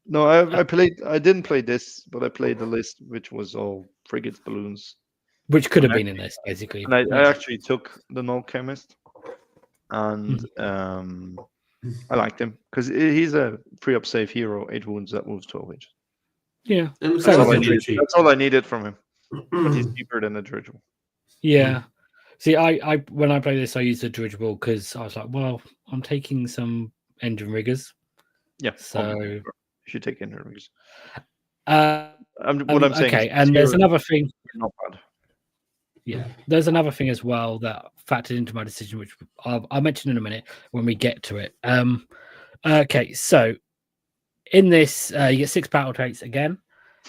No, I didn't play this, but I played the list, which was all frigates, balloons, which could have been in this basically. And I actually took the Null Chemist, and I liked him because he's a free-up safe hero, 8 wounds that moves 12 inches. Yeah, that's all I needed from him. But he's cheaper than the Dirigible. Yeah. See, I when I play this, I use the Dirigible because I was like, well, I'm taking some engine riggers. Yeah, so you should take engine riggers. I'm saying. Okay, and there's another thing. Not bad. Yeah, there's another thing as well that factored into my decision, which I'll mention in a minute when we get to it. Okay, so in this, you get 6 battle traits again.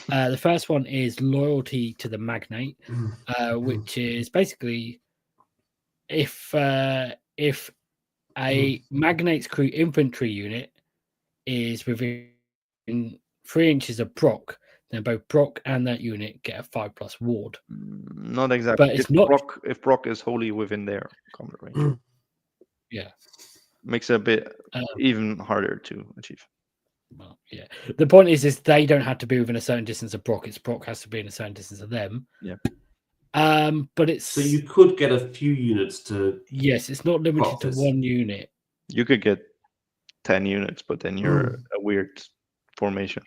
The first one is loyalty to the Magnate, which is basically if a Magnate's crew infantry unit is within 3 inches of Brock, then both Brock and that unit get a 5+ ward. Not exactly. But it's if Brock is wholly within their combat range. Yeah. Makes it a bit even harder to achieve. Well, yeah. The point is they don't have to be within a certain distance of Brock. It's Brock has to be in a certain distance of them. Yeah. But it's so you could get a few units to. Yes, it's not limited to one unit. You could get 10 units, but then you're a weird formation.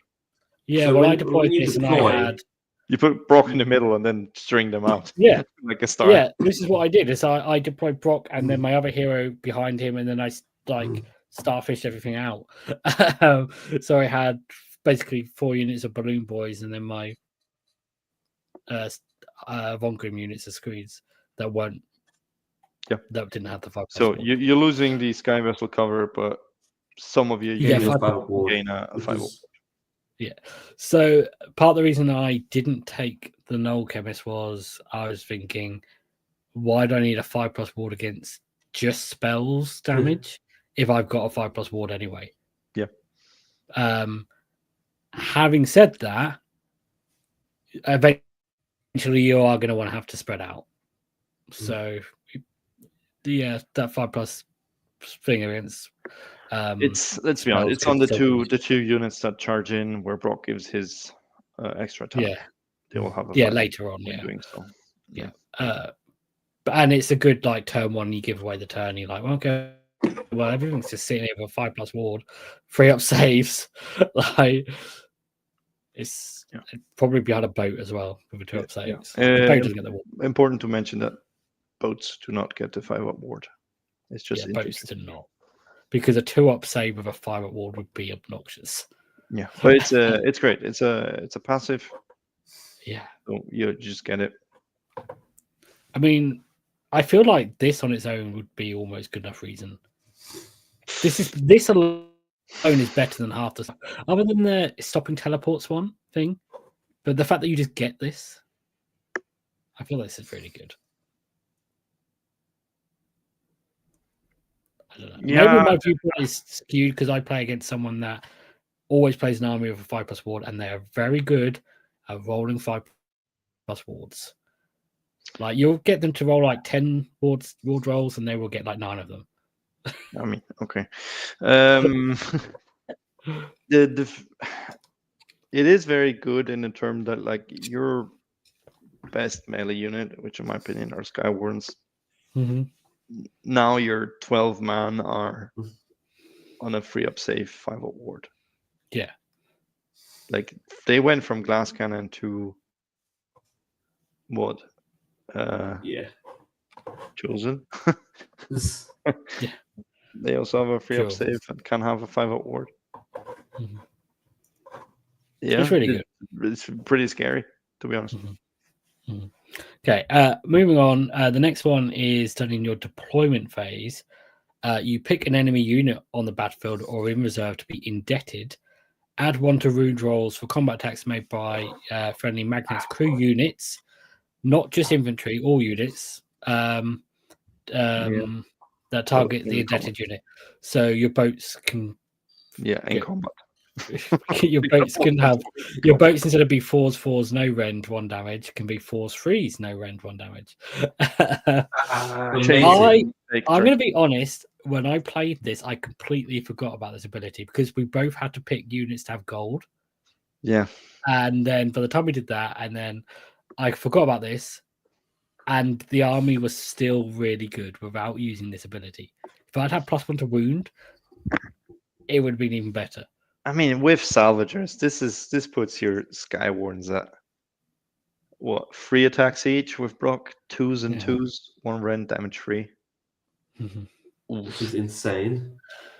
Yeah, So well, when- I deployed when you this deploy- and I had. You put Brock in the middle and then string them out. Yeah. Like a star. Yeah, this is what I did. Is I deployed Brock and then my other hero behind him, and then I starfished everything out. So I had basically 4 units of balloon boys, and then my Vongrim units of screens that didn't have the 5+. So you're losing the sky vessel cover, but some of your units gain a 5. Yeah. So part of the reason I didn't take the Null Chemist was I was thinking, why do I need a 5+ ward against just spells damage if I've got a 5+ ward anyway? Yeah. Having said that, eventually you are going to want to have to spread out. So yeah, that 5+ thing against. Let's be honest. It's on the two units that charge in where Brock gives his extra attack. Yeah, they will have later on. Yeah, doing so. Yeah. And it's a good turn 1. You give away the turn. You're like, okay, well, everything's just sitting here with a 5+ ward, 3 up saves. It's probably behind a boat as well with a 2 up saves. The boat doesn't get the ward. Important to mention that boats do not get the 5 up ward. It's just boats do not. Because a 2 up save with a 5 up ward would be obnoxious. Yeah, but it's great. It's a passive. Yeah, so you just get it. I mean, I feel like this on its own would be almost good enough reason. This alone is better than half the stuff, other than the stopping teleports thing. But the fact that you just get this, I feel this is really good. I don't know. Yeah. Maybe my viewpoint is skewed because I play against someone that always plays an army with a 5+ ward, and they are very good at rolling 5+ wards. You'll get them to roll 10 ward rolls, and they will get 9 of them. I mean, okay. It is very good in the term that your best melee unit, which in my opinion are skywardens. Mm-hmm. Now your 12 man are on a 3 up save 5 up ward. Yeah. They went from glass cannon to what? Chosen. Yeah. They also have a 3 up save and can have a 5 up ward. Mm-hmm. Yeah, it's really good. It's pretty scary, to be honest. Mm-hmm. Mm-hmm. Okay, moving on. The next one is done in your deployment phase. You pick an enemy unit on the battlefield or in reserve to be indebted. Add 1 to wound rolls for combat attacks made by friendly Magnate's crew units, not just infantry, all units that target the indebted unit. So your boats can. Yeah, in combat. Your boats can have your boats instead of be 4s no rend 1 damage can be 4s 3s no rend 1 damage. I'm going to be honest. When I played this, I completely forgot about this ability because we both had to pick units to have gold. Yeah, and then by the time we did that, and then I forgot about this, and the army was still really good without using this ability. If I'd had +1 to wound, it would have been even better. I mean, with Salvagers, this puts your skywardens at what 3 attacks each with Brock, 2s and 2s, 1 rend damage 3, which is insane.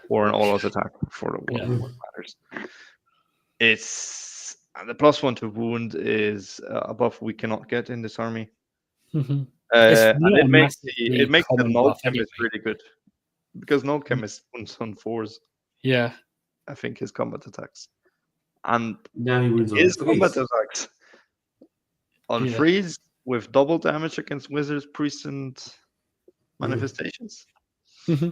Or an all-out attack for the what matters. It's the +1 to wound is a buff we cannot get in this army. Mm-hmm. And it makes the Null Chemist really good because Null Chemist wounds on 4s. Yeah. I think his combat attacks. And now he wounds his combat attacks on 3s with double damage against wizards, priests, and manifestations. Mm-hmm.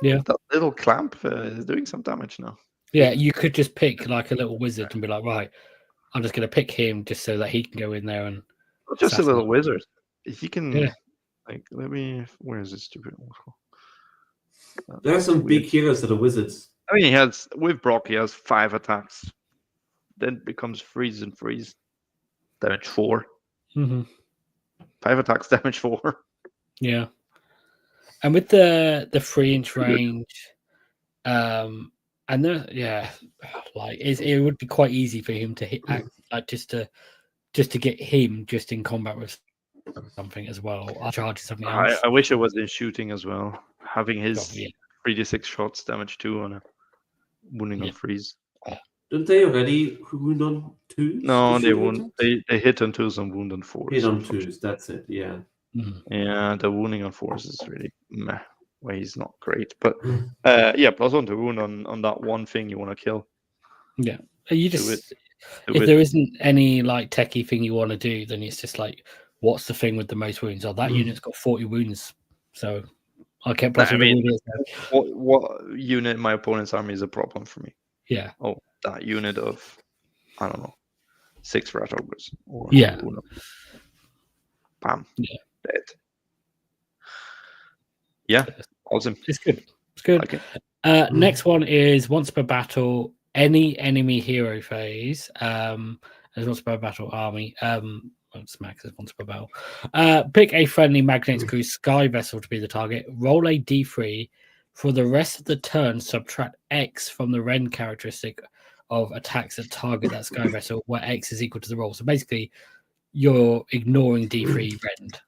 Yeah. That little clamp is doing some damage now. Yeah, you could just pick a little wizard and be like, right, I'm just going to pick him just so that he can go in there and. Not just a little wizard. He can where is this stupid? There are some big heroes that are wizards. I mean, with Brock, he has 5 attacks. Then it becomes freeze and freeze. Damage 4. Mm-hmm. 5 attacks, damage 4. Yeah. And with the 3-inch range, and like it would be quite easy for him to hit, like just to get him just in combat with something as well. I'll charge something else. I wish it was in shooting as well. Having his 3d6 shots damage 2 on a wounding on freeze. Didn't they already wound on 2s? No, they won't. They hit on 2s and wound on 4s. Hit on 2s, that's it, yeah. Yeah, the wounding on 4s is really meh. Well, he's not great. But +1 to wound on that one thing you want to kill. Yeah. You just if there isn't any like techie thing you want to do, then it's just like, what's the thing with the most wounds? Oh, that unit's got 40 wounds. So I kept pressing what unit in my opponent's army is a problem for me? Yeah. Oh, that unit of, I don't know, 6 rat ogres. Or bam. Yeah. Dead. Yeah. Awesome. It's good. It's good. Okay. Next one is once per battle, any enemy hero phase. As once per battle army. Smack says once per battle. Pick a friendly Magnate crew sky vessel to be the target. Roll a d3. For the rest of the turn, subtract X from the Ren characteristic of attacks that target that sky vessel, where X is equal to the roll. So basically, you're ignoring D3 Rend.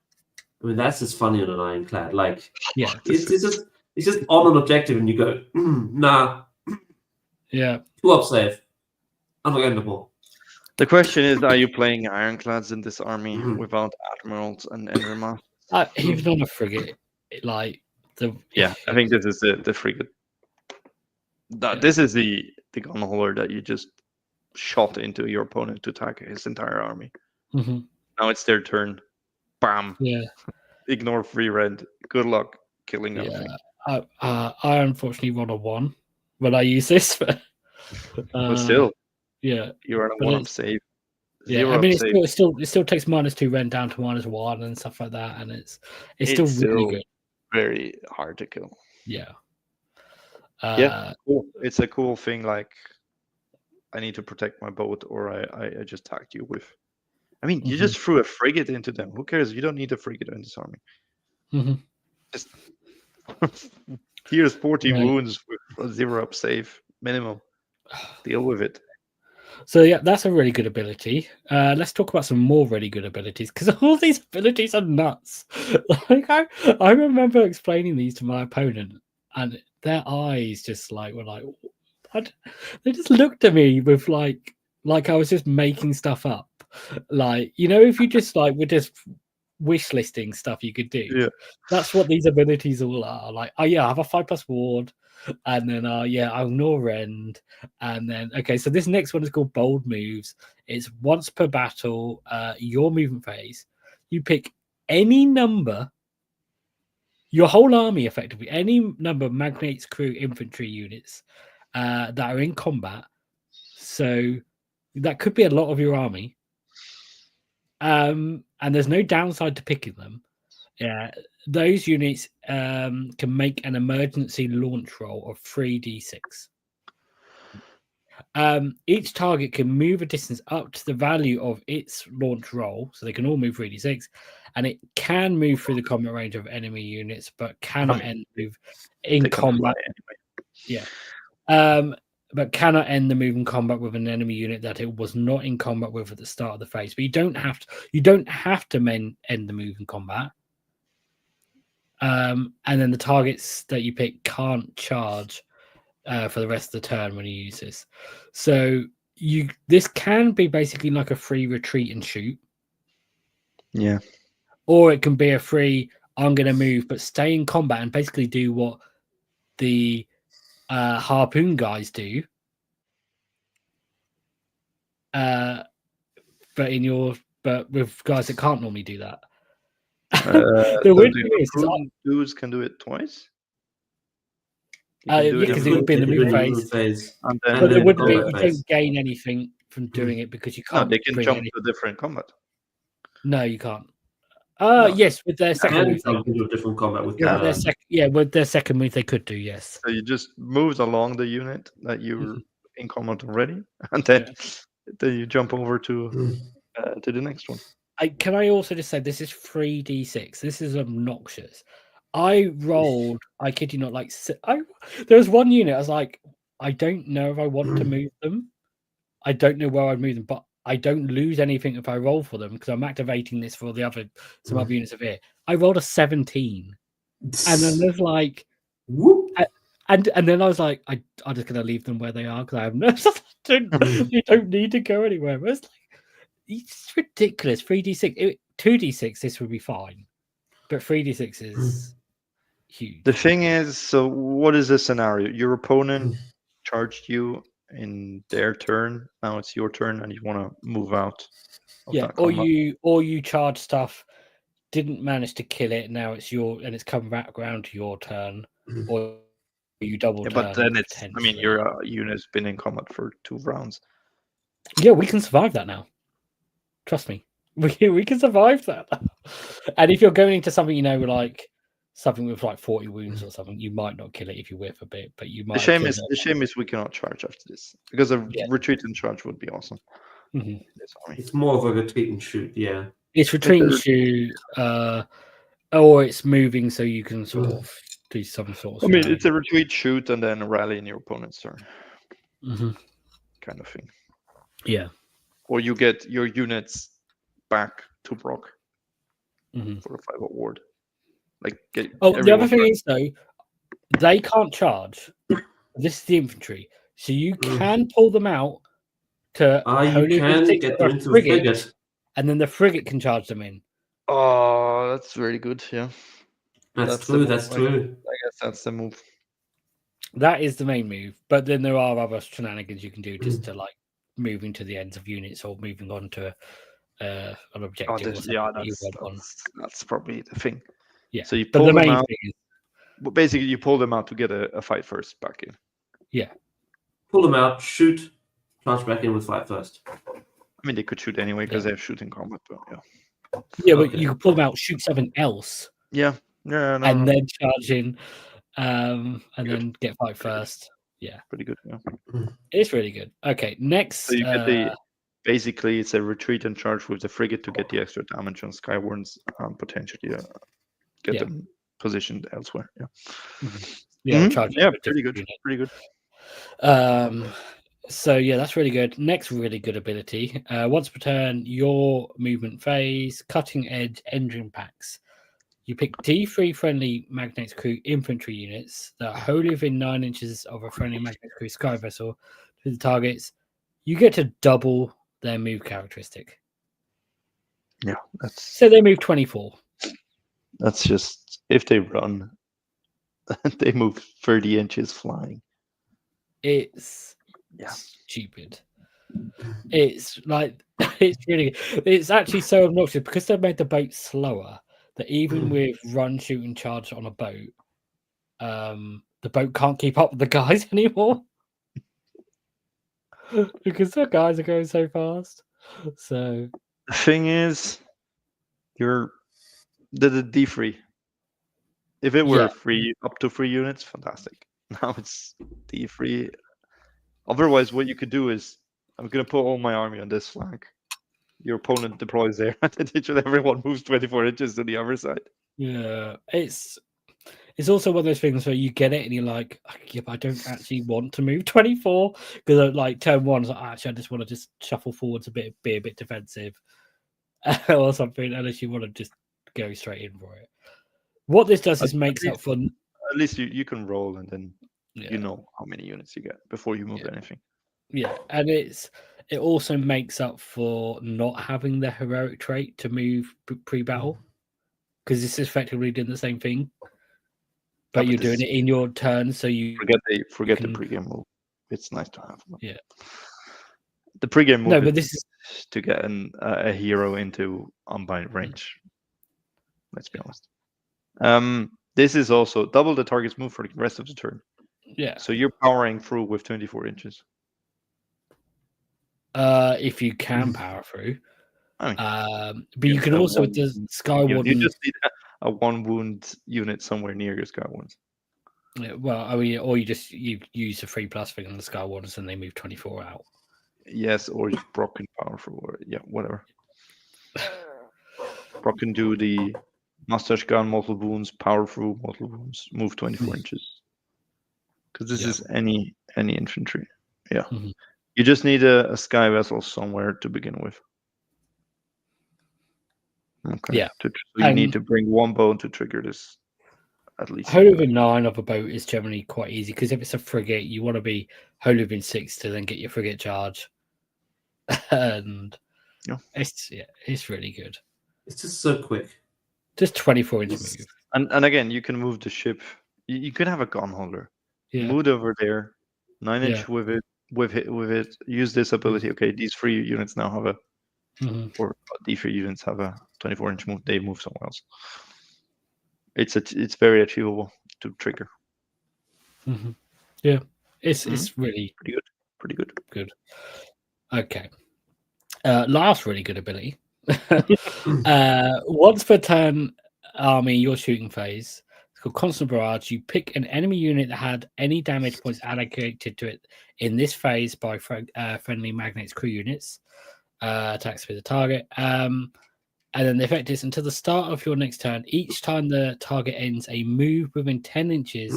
I mean, that's just funny on an ironclad. Like, yeah, it's just on an objective, and you go, nah. Yeah. 2 up save. Unforgettable. The question is, are you playing ironclads in this army without admirals and endermasters? Even on a frigate, like the I think this is the frigate. This is the gun hauler that you just shot into your opponent to attack his entire army. Now it's their turn. Bam. Yeah. Ignore free rend. Good luck killing that thing. I unfortunately rolled a 1 when I use this, but still, yeah, you're on a 1 up save. Yeah, I mean, it still takes -2 rend down to -1 and stuff like that, and it's still really good. Very hard to kill. Yeah. Cool. It's a cool thing. Like, I need to protect my boat, or I just tagged you with. I mean, you just threw a frigate into them. Who cares? You don't need a frigate in this army. Just here's 14 wounds with a 0 up save minimum. Deal with it. So yeah, that's a really good ability. Let's talk about some more really good abilities, because all these abilities are nuts. Like I remember explaining these to my opponent, and their eyes just like were like, what? They just looked at me with like I was just making stuff up. Like, you know, if you just like were just wish listing stuff you could do. Yeah. That's what these abilities all are. Like, oh yeah, I have a 5+ ward. And then I'll ignore rend. And then so this next one is called bold moves. It's once per battle, your movement phase. You pick any number, your whole army effectively, any number of Magnate's crew infantry units that are in combat. So that could be a lot of your army. And there's no downside to picking them. Yeah, those units can make an emergency launch roll of 3d6. Each target can move a distance up to the value of its launch roll, so they can all move 3d6, and it can move through the combat range of enemy units, but cannot end move in combat. Anyway. Yeah. But cannot end the move in combat with an enemy unit that it was not in combat with at the start of the phase. But you don't have to end the move in combat. And then the targets that you pick can't charge for the rest of the turn when you use this. So this can be basically like a free retreat and shoot. Yeah. Or it can be a free, I'm going to move, but stay in combat and basically do what the Harpoon guys do. But with guys that can't normally do that. The dudes can do it twice. Because it would be in the move phase. But it wouldn't be. You don't gain anything from doing it because you can't. No, they can jump to a different combat. No, you can't. Yes, with their second move, they can do a different combat with with their second move, they could do, yes. So you just moved along the unit that you're in combat already, and then you jump over to the next one. Can I also just say this is 3d6? This is obnoxious. I rolled. I kid you not. Like there was one unit. I was like, I don't know if I want to move them. I don't know where I'd move them, but I don't lose anything if I roll for them because I'm activating this for some other units of here. I rolled a 17, and then there's like, whoop. And then I was like, I'm just gonna leave them where they are because I have no. You don't need to go anywhere. But it's ridiculous. 3d6, 2d6. This would be fine, but 3d6 is huge. The thing is, so what is the scenario? Your opponent charged you in their turn. Now it's your turn, and you want to move out. Yeah, or you charge stuff. Didn't manage to kill it. Now it's it's come back around to your turn, or you double. Yeah, but then it's. I mean, your unit's been in combat for 2 rounds. Yeah, we can survive that now. Trust me, we can survive that. And if you're going into something, like something with like 40 wounds or something, you might not kill it if you whiff a bit, but you might. The shame is we cannot charge after this because a retreat and charge would be awesome. Mm-hmm. It's more of a retreat and shoot. Yeah, it's retreat and shoot, or it's moving so you can sort of do some sort of. I mean, it's a retreat, shoot, and then a rally in your opponent's turn, kind of thing. Yeah. Or you get your units back to Brock for a 5 ward. The other thing is though, they can't charge. This is the infantry, so you can pull them out to. You can get them into a frigate, and then the frigate can charge them in. Oh, that's really good. Yeah, that's true. That's true. I guess that's the move. That is the main move, but then there are other shenanigans you can do just to moving to the ends of units or moving on to an objective. That's probably the thing. Yeah. So you pull them out. Basically, you pull them out to get a fight first back in. Yeah. Pull them out, shoot, charge back in with fight first. I mean, they could shoot anyway because they have shooting combat. But but you could pull them out, shoot something else. Yeah. And then charge in, and then get fight first. Yeah. Pretty good. Yeah. It's really good. Okay, next. So you get basically it's a retreat and charge with the frigate to get the extra damage on skywardens, potentially get them positioned elsewhere. Yeah. Charge. Yeah, pretty good. Pretty good. So yeah, that's really good. Next really good ability. Once per turn, your movement phase, cutting edge engine packs. You pick D3 friendly Magnate crew infantry units that are wholly within 9 inches of a friendly Magnate crew sky vessel to the targets. You get to double their move characteristic. Yeah, so they move 24. That's just if they run, they move 30 inches flying. It's stupid. It's like it's really. It's actually so obnoxious because they've made the boat slower. That even with run, shoot, and charge on a boat, the boat can't keep up with the guys anymore because the guys are going so fast. So the thing is, the D3. If it were free up to 3 units, fantastic. Now it's D3. Otherwise, what you could do is, I'm gonna put all my army on this flank. Your opponent deploys there, and everyone moves 24 inches to the other side. Yeah, it's also one of those things where you get it and you're like, yeah, but I don't actually want to move 24 because like turn 1, like, actually I just want to just shuffle forwards be a bit defensive or something, unless you want to just go straight in for it. What this does is makes up for. At least you can roll and then you know how many units you get before you move anything. Yeah, and it also makes up for not having the heroic trait to move pre-battle, because this is effectively doing the same thing, but you're doing it in your turn, so you forget the pre-game move. It's nice to have. Yeah, the pre-game move. No, but this is to get a hero into unbind range. Let's be honest. This is also double the target's move for the rest of the turn. Yeah. So you're powering through with 24 inches. If you can power through. But you can also with the Skywarden. You just need a 1 wound unit somewhere near your Skywardens. Yeah, well, I mean, or you use a 3+ thing on the Skywardens and they move 24 out. Yes, or you broken power through, or whatever. Proc can do the mustache gun, mortal wounds, power through, mortal wounds, move 24 inches. Because this is any infantry. Yeah. Mm-hmm. You just need a sky vessel somewhere to begin with. Okay. Yeah. So you need to bring one bone to trigger this. At least Holy within 9 of a boat is generally quite easy because if it's a frigate, you want to be holy within 6 to then get your frigate charge. And it's really good. It's just so quick. Just 24-inch move. And again, you can move the ship. You can have a gun holder. Yeah. Move over there, 9-inch with it. Use this ability. Okay, these 3 units now have or these 3 units have a 24-inch move. They move somewhere else. It's very achievable to trigger. Mm-hmm. Yeah, it's really pretty good. Okay. Last really good ability. Once per turn, army, your shooting phase. It's called Constant Barrage. You pick an enemy unit that had any damage points allocated to it in this phase by friendly Magnate's crew units. Attacks with the target. And then the effect is until the start of your next turn, each time the target ends a move within 10 inches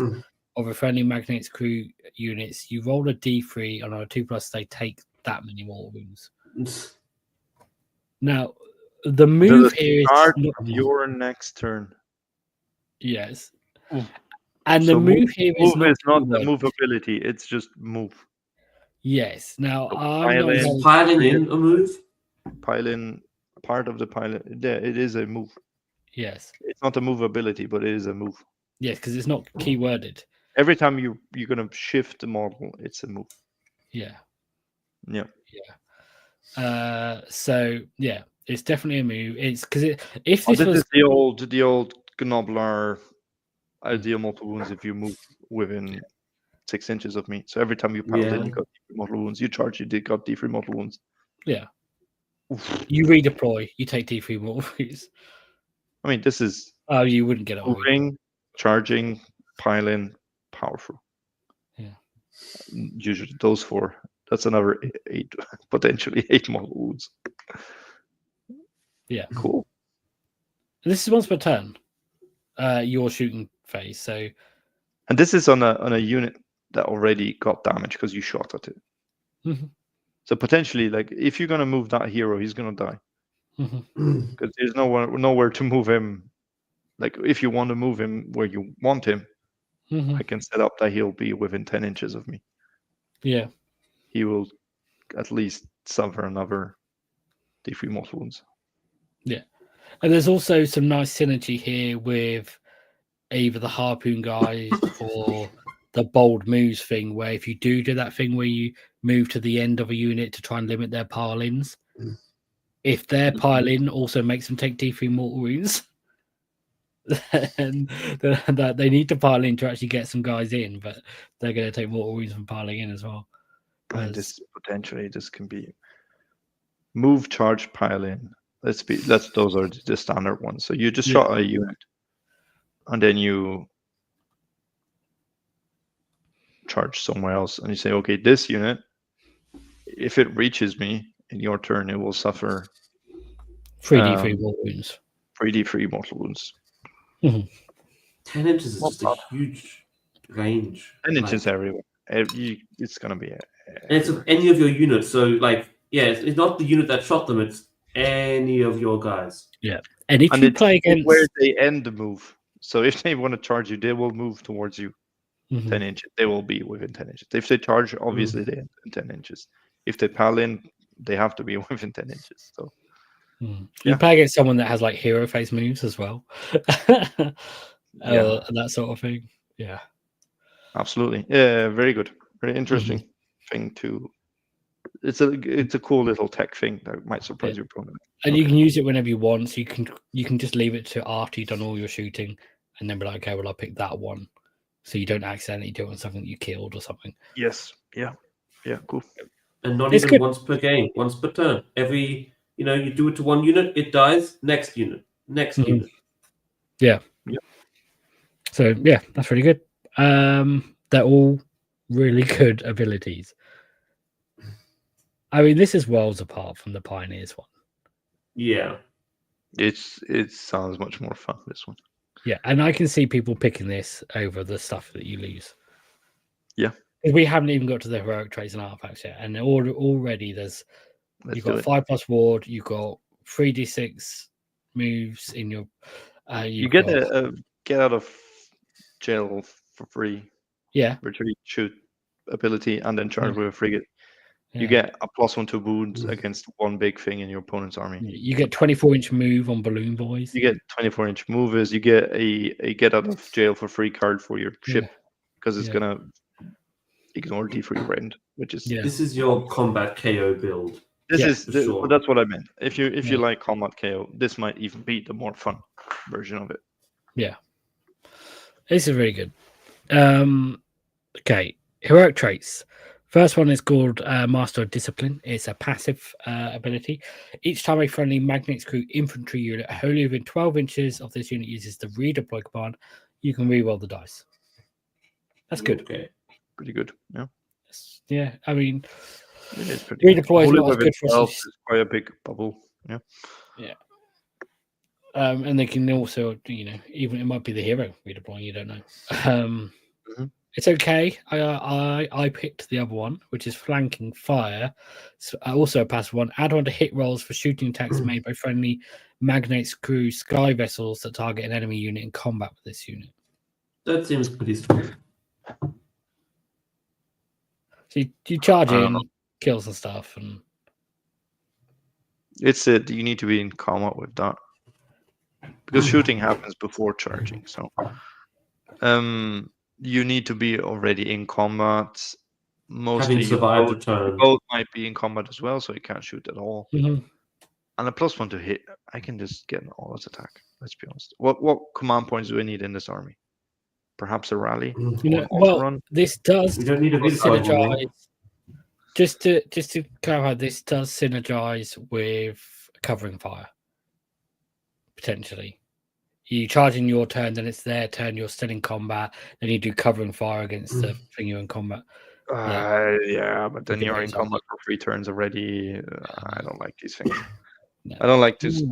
of a friendly Magnate's crew units, you roll a d3 on a 2+, they take that many mortal wounds. Now, the move here is start of your next turn. Yes. And so the move here is not the move ability, it's just move. Yes. Now, so piling in a move? Pile in part of the pilot. Yeah, it is a move. Yes. It's not a move ability, but it is a move. Yes, because it's not keyworded. Every time you're going to shift the model, it's a move. Yeah. Yeah. Yeah. So yeah, it's definitely a move. It's because if this is the old Gnoblar ideal mortal wounds if you move within 6 inches of me. So every time you piled in, you got D3 mortal wounds. You charge, you got D3 mortal wounds. Yeah. You redeploy, you take D3 mortal wounds. I mean, this is. Oh, you wouldn't get it. Moving, charging, piling, powerful. Yeah. Usually those 4. That's another 8, potentially 8 mortal wounds. Yeah. Cool. This is once per turn. Your shooting phase. So. And this is on a unit that already got damage because you shot at it. Mm-hmm. So potentially, like if you're gonna move that hero, he's gonna die. Because there's nowhere to move him. Like if you want to move him where you want him, I can set up that he'll be within 10 inches of me. Yeah. He will at least suffer another D3 mortal wounds. Yeah. And there's also some nice synergy here with either the Harpoon guys or the bold moves thing, where if you do that thing where you move to the end of a unit to try and limit their pile-ins, if their pile-in also makes them take D3 mortal wounds, then they need to pile in to actually get some guys in, but they're going to take mortal wounds from piling in as well. And this can be move, charge, pile in. Those are the standard ones. So you just shot a unit, and then you charge somewhere else, and you say, okay, this unit, if it reaches me in your turn, it will suffer 3d3 mortal wounds. 3d3 mortal wounds. 10 inches is just a huge range. 10 inches everywhere. It's gonna be. And it's of any of your units. So, it's not the unit that shot them. It's any of your guys. Yeah, and if you play against where they end the move. So if they want to charge you, they will move towards you 10 inches. They will be within 10 inches. If they charge, obviously they end in 10 inches. If they pile in, they have to be within 10 inches. So you play against someone that has like hero phase moves as well. That sort of thing. Yeah. Absolutely. Yeah, very good. Very interesting thing to. It's a cool little tech thing that might surprise your opponent. And you can use it whenever you want. So you can just leave it to after you've done all your shooting, and then be like, okay, well, I'll pick that one, so you don't accidentally do it on something that you killed or something. Yes. Yeah. Yeah. Cool. And not even once per game, once per turn. Every you do it to one unit, it dies. Next unit. Next unit. Yeah. Yeah. So yeah, that's really good. They're all really good abilities. I mean, this is worlds apart from the Pioneers one. Yeah. It sounds much more fun, this one. Yeah, and I can see people picking this over the stuff that you lose. Yeah. We haven't even got to the heroic traits and artifacts yet, and already you've got 5+ ward, you've got 3d6 moves in your. You get a get out of jail for free. Yeah. Retreat, shoot ability, and then charge with a frigate. You get a +1 to wounds against one big thing in your opponent's army. You get 24-inch move on balloon boys. You get 24-inch movers. You get a get out of jail for free card for your ship because it's gonna ignore D3 rend, which is this is your combat KO build. Well, that's what I meant. If you like combat KO, this might even be the more fun version of it. Yeah, this is very good. Okay, heroic traits. First one is called Master of Discipline. It's a passive ability. Each time a friendly Magnate's Crew infantry unit wholly within 12 inches of this unit uses the redeploy command, you can reroll the dice. That's good. Okay. Pretty good. Yeah. Yeah, I mean, it is pretty redeploy is not as good for us. It's quite a big bubble. Yeah. Yeah. And they can also, even it might be the hero redeploying. You don't know. It's okay. I picked the other one, which is flanking fire. So also a passive one. Add on to hit rolls for shooting attacks made by friendly Magnate's Crew sky vessels that target an enemy unit in combat with this unit. That seems pretty strong. So you charge in, kills and stuff, and you need to be in combat with that because shooting happens before charging. So, you need to be already in combat. Mostly, having survived the turn. Both might be in combat as well, so you can't shoot at all. Mm-hmm. And a +1 to hit, I can just get an all-out attack. Let's be honest. What command points do I need in this army? Perhaps a rally. This does. We don't need a synergize. Just to clarify, this does synergize with covering fire. Potentially, you charge in your turn, then it's their turn. You're still in combat, then you do covering fire against the thing you're in combat. But then you're in combat for 3 turns already. I don't like these things. No. I don't like this.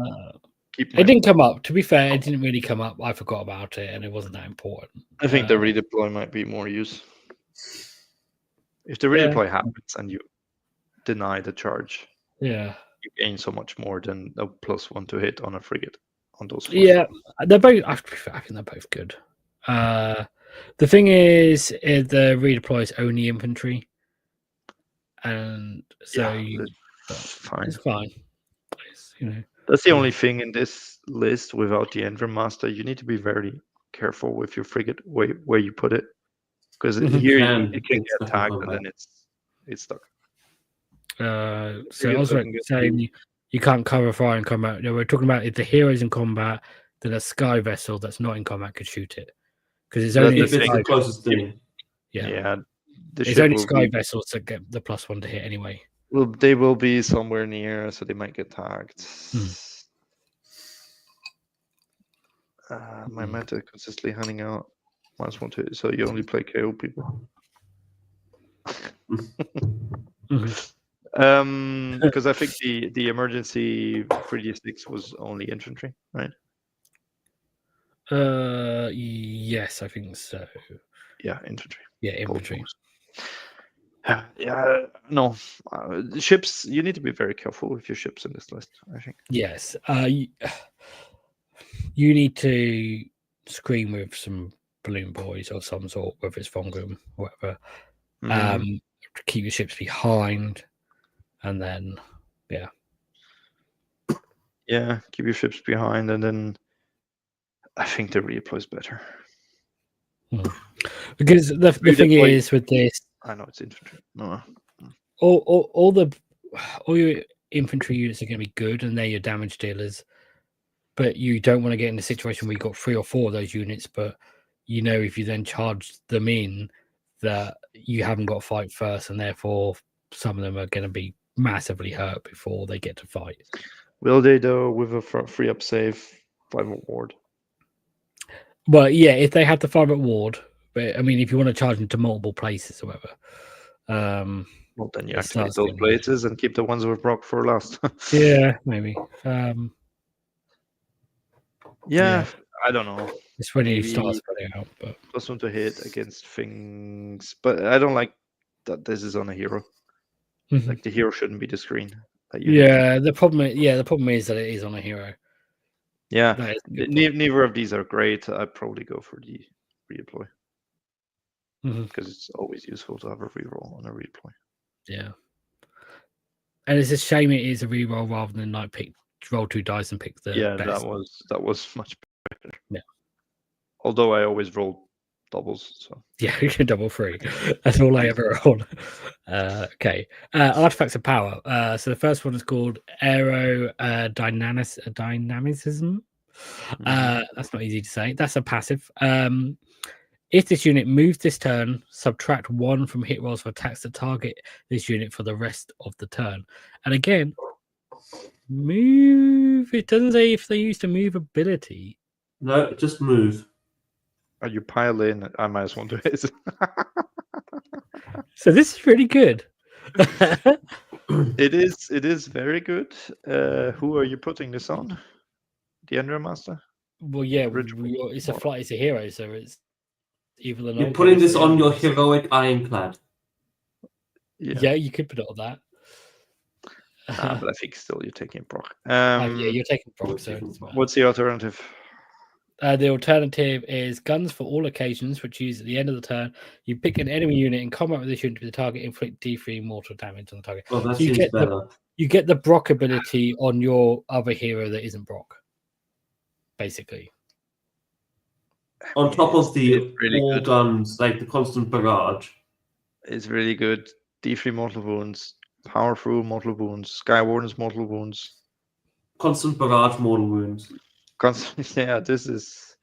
It didn't come up. To be fair, it didn't really come up. I forgot about it, and it wasn't that important. I think the redeploy might be more use. If the redeploy happens and you deny the charge, you gain so much more than a +1 to hit on a frigate on those. Yeah, they're both. I think they're both good. The thing is, the redeploy is only infantry, and so fine. It's fine. That's the only thing in this list without the Enver Master. You need to be very careful with your frigate where you put it, because here it can get tagged and then it's stuck. So I was saying you can't cover fire in combat. We're talking about if the hero's in combat, then a sky vessel that's not in combat could shoot it, because it's only the closest thing. Yeah. It's only sky vessels that get the +1 to hit anyway. Well, they will be somewhere near, so they might get tagged. My meta consistently handing out -1 to hit, so you only play KO people. Because I think the emergency 3d6 was only infantry, right? Yes, I think so. Yeah, infantry. Yeah, infantry. No. Ships, you need to be very careful with your ships in this list, I think. Yes. You need to screen with some balloon boys of some sort, whether it's Vongrim or whatever. Keep your ships behind, and then keep your ships behind, and then I think the redeploy is better. Because the thing is with this, I know it's infantry. No. All your infantry units are going to be good, and they're your damage dealers. But you don't want to get in a situation where you've got 3 or 4 of those units, but if you then charge them in, that you haven't got to fight first, and therefore some of them are going to be massively hurt before they get to fight. Will they, though, with a free up save 5 ward? Well, yeah, if they have the 5 ward, but I mean, if you want to charge into multiple places or whatever. Well, then you activate those places and keep the ones with Brock for last. Yeah, maybe. Yeah, I don't know. It's when you Maybe start spreading out. But +1 to hit against things, but I don't like that this is on a hero. Like the hero shouldn't be the screen. That you hit. the problem is that it is on a hero. Yeah, neither of these are great. I'd probably go for the redeploy because it's always useful to have a reroll on a redeploy. Yeah, and it's a shame it is a reroll rather than like roll 2 dice and pick the best. that was much better. Yeah. Although I always roll doubles, so yeah, you can double 3. That's all I ever roll. Okay, artifacts of power. So the first one is called Dynamicism. That's not easy to say. That's a passive. If this unit moves this turn, subtract 1 from hit rolls for attacks that target this unit for the rest of the turn. And again, move. It doesn't say if they use the move ability. No, just move. You pile in. I might as well do it. So this is really good. It is very good. Who are you putting this on? The Endra Master? Well, yeah, it's a hero, so it's either the You're putting this on your heroic ironclad. Yeah, you could put it on that. But I think still you're taking Brock. Yeah, you're taking Brock. So what's the alternative? The alternative is guns for all occasions, which use at the end of the turn. You pick an enemy unit in combat with this unit to the target, inflict D3 mortal damage on the target. Well, that so seems better. You get the Brock ability on your other hero that isn't Brock, basically. On top of the really all good. guns, like the constant barrage. It's really good. D3 mortal wounds, powerful mortal wounds, skywardens mortal wounds. Constant barrage mortal wounds. Yeah, this is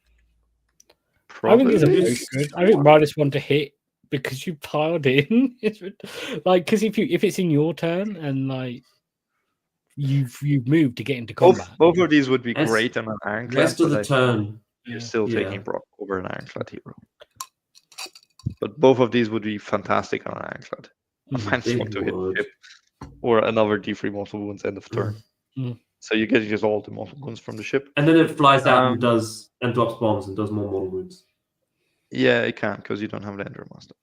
probably... I think it's good. I think -1 to hit because you piled in. It's like because if it's in your turn and like you've moved to get into combat. Both of these would be great on an ironclad. Rest of the turn. You're still taking Brock over an ironclad hero. But both of these would be fantastic on an ironclad. A -1 to hit ship or another D3 mortal wounds end of turn. So you get just all the mortal wounds from the ship. And then it flies out and drops bombs and does more mortal wounds. Yeah, it can because you don't have an Endra Master.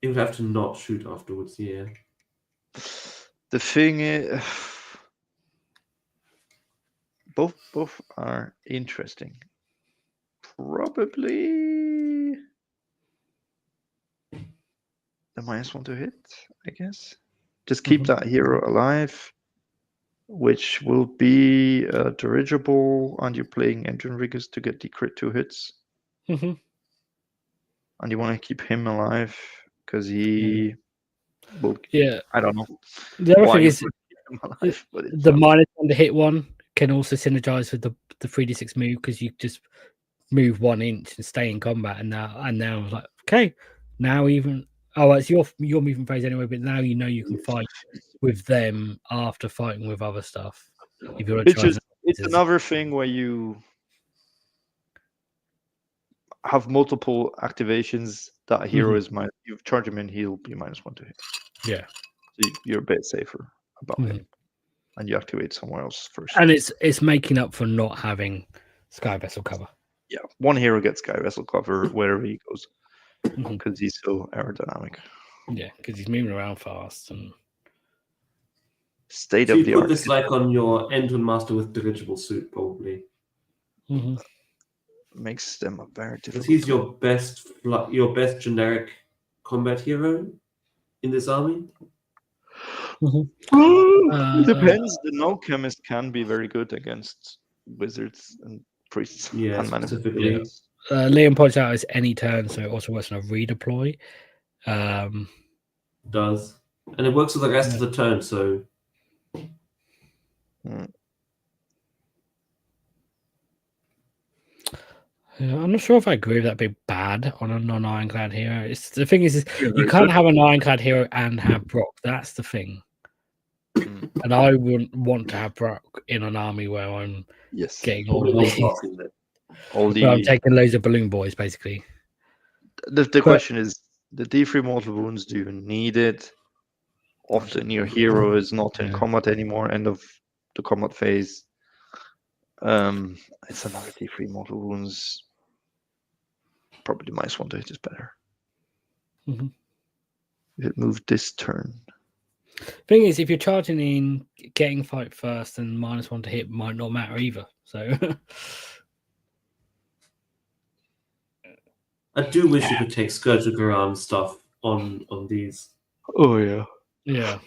You would have to not shoot afterwards, yeah. The thing is, both are interesting. Probably the -1 to hit, I guess. Just keep that hero alive, which will be dirigible, and you're playing engine riggers to get the crit 2 hits. And you want to keep him alive because he will. Yeah, I don't know. The other thing is alive, the -1 to hit one can also synergize with the 3d6 move because you just move 1 inch and stay in combat. And now I was like, okay, now even it's your movement phase anyway, but now you know you can fight with them after fighting with other stuff. If you want to try it's another thing where you have multiple activations. That hero is you charge him in, he'll be -1 to hit. Yeah, so you're a bit safer about him, and you activate somewhere else first. And it's making up for not having Sky Vessel cover. Yeah, one hero gets Sky Vessel cover wherever he goes because he's so aerodynamic. Yeah, because he's moving around fast and state so of you the put art. This like on your Endron Master with dirigible suit, probably. Makes them a very difficult. Because he's your best generic combat hero in this army. It depends. The no chemist can be very good against wizards and priests. Yeah, and specifically. Liam points out it's any turn, so it also works on a redeploy. Does. And it works for the rest of the turn, so. I'm not sure if I agree with that being bad on a non-ironclad hero. The thing is you can't have an ironclad hero and have Brock. That's the thing. And I wouldn't want to have Brock in an army where I'm getting all of these. I'm taking loads of balloon boys, basically. The question is, the D3 mortal wounds, do you need it? Often your hero is not in combat anymore, end of the combat phase. It's another D3 mortal wounds. Probably -1 to hit is better. Mhm. If it moved this turn. Thing is, if you're charging in, getting fight first and -1 to hit might not matter either. So I do wish you could take Scourge of Garan stuff on these. Oh yeah. yeah.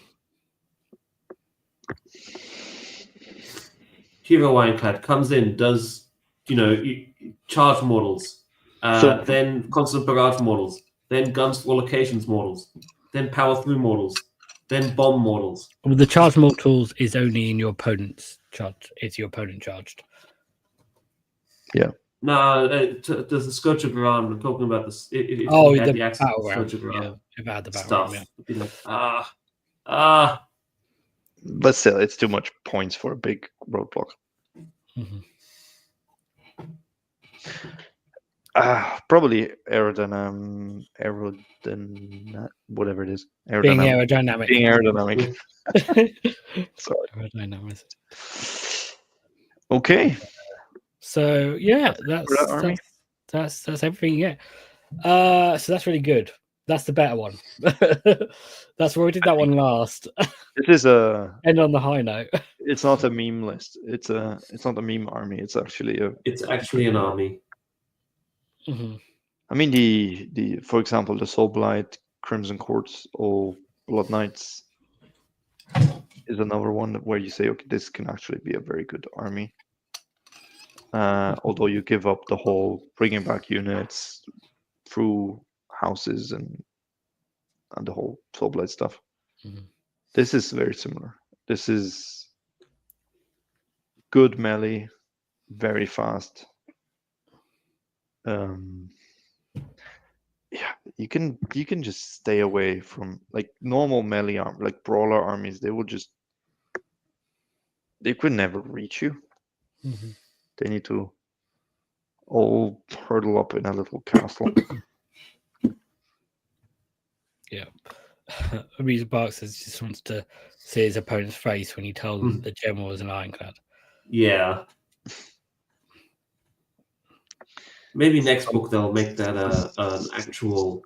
Hero Ironclad comes in, does charge models, then constant barrage models, then guns for all occasions models, then power through models, then bomb models. Well, the charge mortals is only in your opponent's charge. It's your opponent charged. Yeah. No, there's the Scourge of Garan. I'm talking about this. If Oh, you had the the access to battle round. Scourge of Garan Yeah, if I had the battle stuff, round, it'd be like But still, it's too much points for a big roadblock. Probably aerodynamic, whatever it is. Being aerodynamic. Being aerodynamic. Sorry. Aerodynamic. Okay. So yeah, that's everything. Yeah. So that's really good. That's the better one. That's where we did that one last. This is a end on the high note. It's not a meme list. It's not a meme army. It's actually an army. Mm-hmm. I mean the for example the Soulblight, Crimson Courts, or Blood Knights is another one where you say, okay, this can actually be a very good army. Although you give up the whole bringing back units through houses and the whole Soulblight stuff. Mm-hmm. This is very similar. This is good melee, very fast. Yeah, you can just stay away from like normal melee like brawler armies. They could never reach you. Mm-hmm. They need to all hurdle up in a little castle. Yeah. Amusing Bark says he just wants to see his opponent's face when he tells him the general is an ironclad. Yeah. Maybe next book they'll make that an actual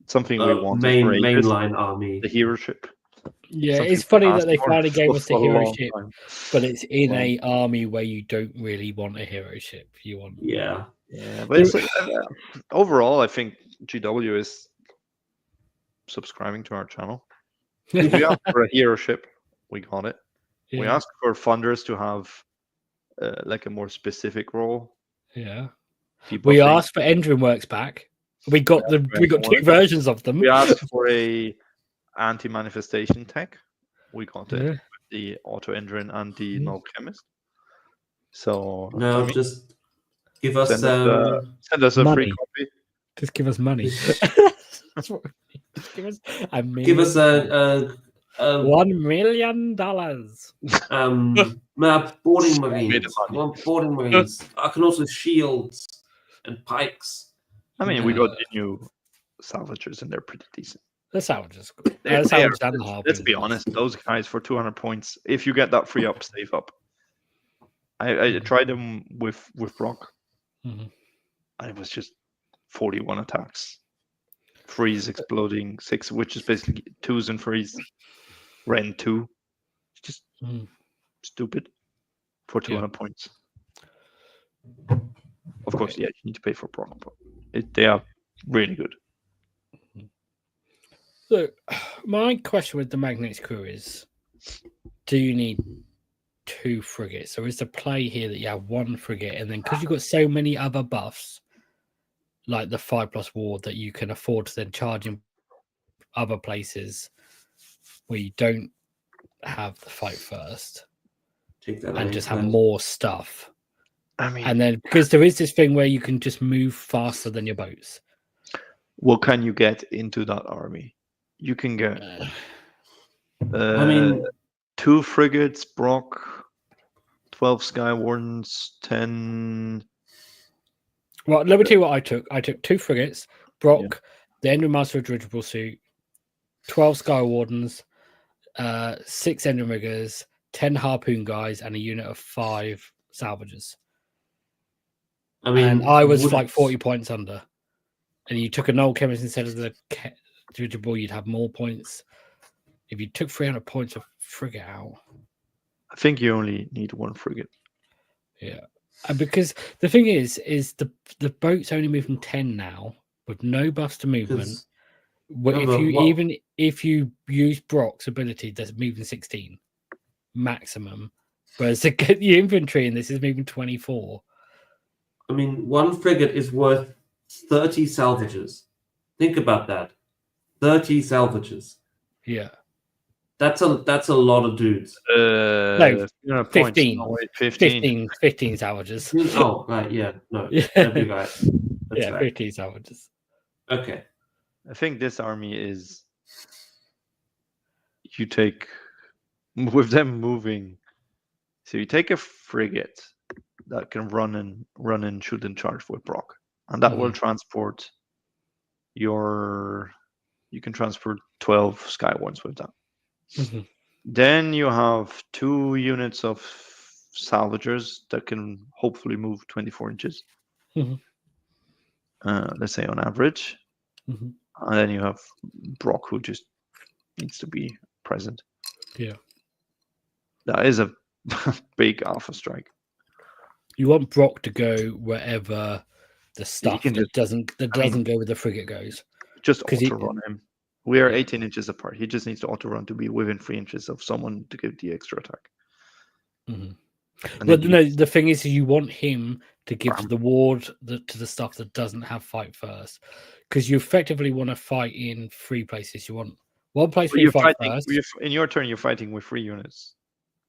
something we want mainline army. The hero ship. Yeah, it's funny that they finally gave us the hero ship, but it's in a army where you don't really want a hero ship. You want yeah. But it's overall, I think GW is subscribing to our channel. If we asked for a hero ship, we got it. Yeah. We asked for funders to have like a more specific role. Yeah. We asked for Endrin Works back. We got we got two versions of them. We asked for a anti-manifestation tech. We got it with the Auto Endrin and the Null Chemist. So just give us send us a money. free copy. Just give us money. Give us a $1 million. Boarding marines. I want boarding marines. I can also shields and pikes. I mean, we got the new Salvagers, and they're pretty decent. The Salvagers, cool. Let's be honest, those guys for 200 points. If you get that free up, save up. I tried them with Brock. Mm-hmm. And it was just 41 attacks, freeze, exploding 6, which is basically 2s and freeze. Ren 2, just stupid for 200 points. Of course, yeah, you need to pay for Brock, but they are really good. So, my question with the Magnate crew is: do you need 2 frigates, or is the play here that you have 1 frigate, and then because you've got so many other buffs, like the 5+ ward, that you can afford to then charge in other places where you don't have the fight first, and just have more stuff? I mean, and then because there is this thing where you can just move faster than your boats. What can you get into that army? You can get 2 frigates, Brock, 12 skywardens, 10. Well, let me tell you what I took. I took 2 frigates, Brock, the Endrin Master of Dirigible Suit, 12 skywardens, 6 Endrin Riggers, 10 harpoon guys, and a unit of 5 Salvagers. I mean, and I was like 40 points under. And you took a null chemist instead of the dirigible, you'd have more points. If you took 300 points of frigate out, I think you only need one frigate. Yeah, and because the thing is the boats only move from 10 now with no buffs to movement. If you use Brock's ability, that's moving 16 maximum, whereas the infantry in this is moving 24. I mean, one frigate is worth 30 salvagers. Think about that. 30 salvagers. Yeah. That's a lot of dudes. No, 15. No, wait, 15 salvagers. Oh, right, yeah. No, Yeah. that'd be right. That's Yeah, right. 15 salvagers. Okay. I think this army is you take with them moving. So you take a frigate that can run and shoot and charge with Brock, and that will transport you can transport 12 skywardens with that. Then you have 2 units of salvagers that can hopefully move 24 inches. Let's say on average. And then you have Brock, who just needs to be present. Yeah. That is a big alpha strike. You want Brock to go wherever the stuff that doesn't go with the frigate goes. Just auto-run him. We are 18 inches apart. He just needs to auto-run to be within 3 inches of someone to give the extra attack. But no, the thing is, you want him to give the ward to the stuff that doesn't have fight first, because you effectively want to fight in 3 places. You want one place where you fight first. In your turn, you're fighting with 3 units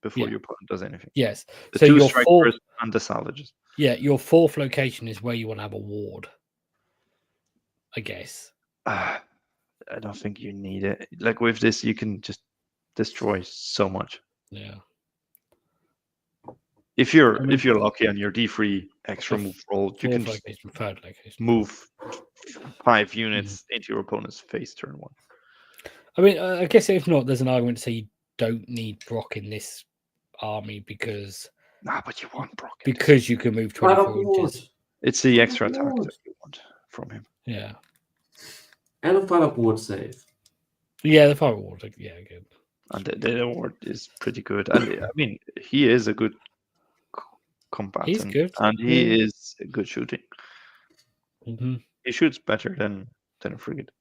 before your opponent does anything. Yes. The 2 strikers and the salvages. Yeah, your 4th location is where you want to have a ward, I guess. I don't think you need it. Like with this, you can just destroy so much. Yeah. If you're lucky on your D3 extra move roll, you can just move 5 units into your opponent's face turn 1. I mean, I guess if not, there's an argument to say you don't need Brock in this army because. But you want Brock because you can move 24 inches. It's the extra attack that you want from him. Yeah. And a fire ward save. Yeah, the fire ward. Yeah, good. And the ward is pretty good. And I mean, he is a good combatant. He's good. And he is good shooting. He shoots better than a frigate.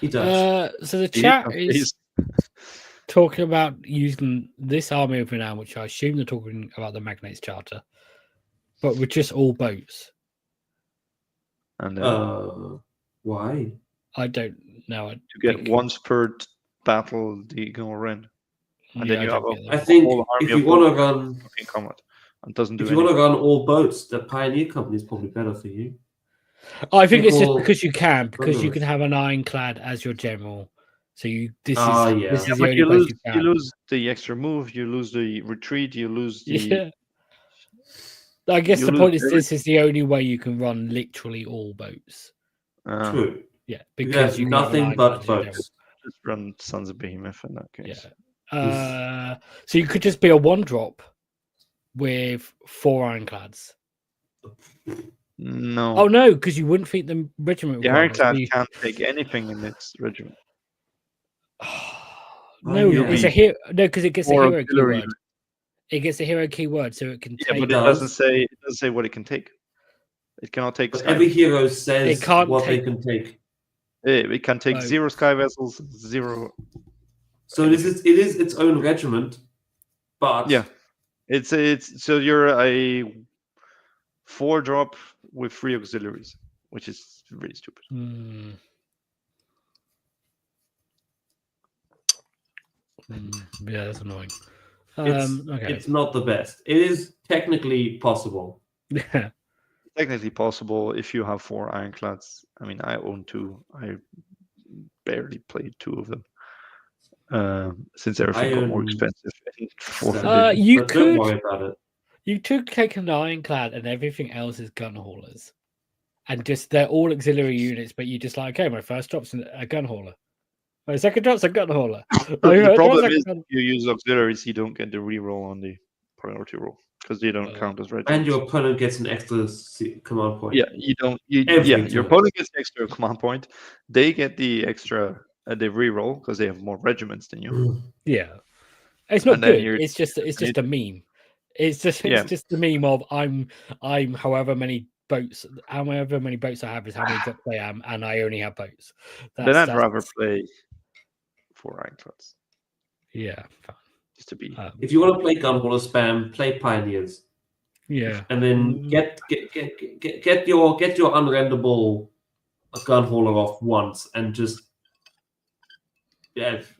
He does. So the chat is talking about using this Army of Renown, which I assume they're talking about the Magnate's Charter, but with just all boats. And why? I don't know. To get once per battle the Ignore Ren. And then you have I think if you want to run combat and doesn't do if you want to run all boats, the Pioneer Company is probably better for you. I think it's just because you can have an ironclad as your general. So this is the only place you can. You lose the extra move, you lose the retreat, you lose the I guess the point is this is the only way you can run literally all boats. True. Yeah, because you nothing but boats. Just run Sons of Behemoth in that case. Yeah. So you could just be a 1-drop with 4 ironclads. No. Oh no, because you wouldn't feed them regiment. The ironclad can't take anything in its regiment. No, it's a hero. No, because it gets a hero keyword. It gets a hero keyword, so it can take. But it doesn't say what it can take. It cannot take. But every hero says what they can take. It can take 0 sky vessels, 0. So it is its own regiment, but it's so you're a 4-drop with 3 auxiliaries, which is really stupid. Yeah, that's annoying. It's not the best. It is technically possible. Yeah. Technically possible if you have 4 ironclads. I mean, I own 2. I barely played 2 of them. Since everything got more expensive. You don't worry about it. You could take an ironclad and everything else is gun haulers. And just they're all auxiliary units, but you just like, okay, my first drop's a gun hauler. My second chance, a gun hauler. The problem is if you use auxiliaries, you don't get the reroll on the priority roll because they don't count as regiments. And your opponent gets an extra command point. Yeah, you don't. Your opponent gets the extra command point. They get the extra the reroll because they have more regiments than you. Yeah, it's not good. It's just a meme. It's just the meme of I'm however many boats I have is how many drops I am, and I only have boats. Then I'd rather play 4 ironclads. Yeah, just to be. If you want to play gunhauler spam, play pioneers. Yeah, and then get your unrenderable gunhauler off once, and just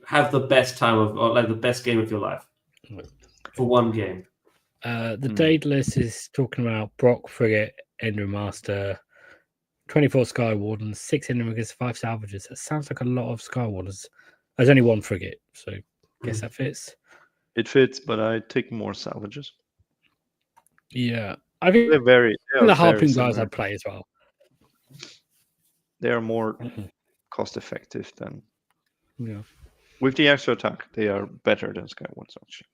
have the best time of the best game of your life for one game. The Daedalus is talking about Brock frigate, Ender Master, 24 skywardens, 6 Endermakers, 5 salvagers. That sounds like a lot of skywardens. There's only 1 frigate, so I guess that fits. It fits, but I take more salvages. Yeah, I think the Harpoon guys I'd play as well. They are more cost effective than. Yeah. With the extra attack, they are better than skywardens actually.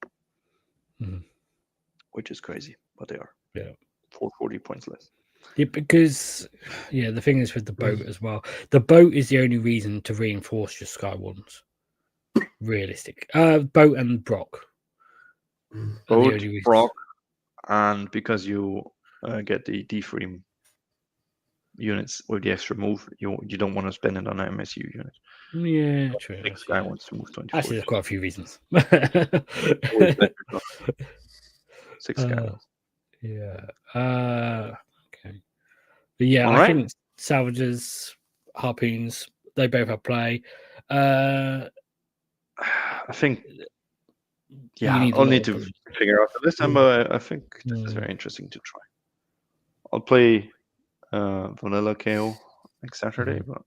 Which is crazy, but they are. Yeah. 440 points less. Yeah, because the thing is with the boat as well. The boat is the only reason to reinforce your skywardens. Realistic. Boat and Brock. Boat, Brock, and because you get the D3 units with the extra move, you don't want to spend it on an MSU unit. Yeah, true. This guy wants to move 24. Actually, there's quite a few reasons. 6 guys. Yeah. Okay. But yeah, I think salvagers, harpoons, they both have play. I think. Yeah, I'll need to figure out the list, but I think this is very interesting to try. I'll play Vanilla KO next Saturday, but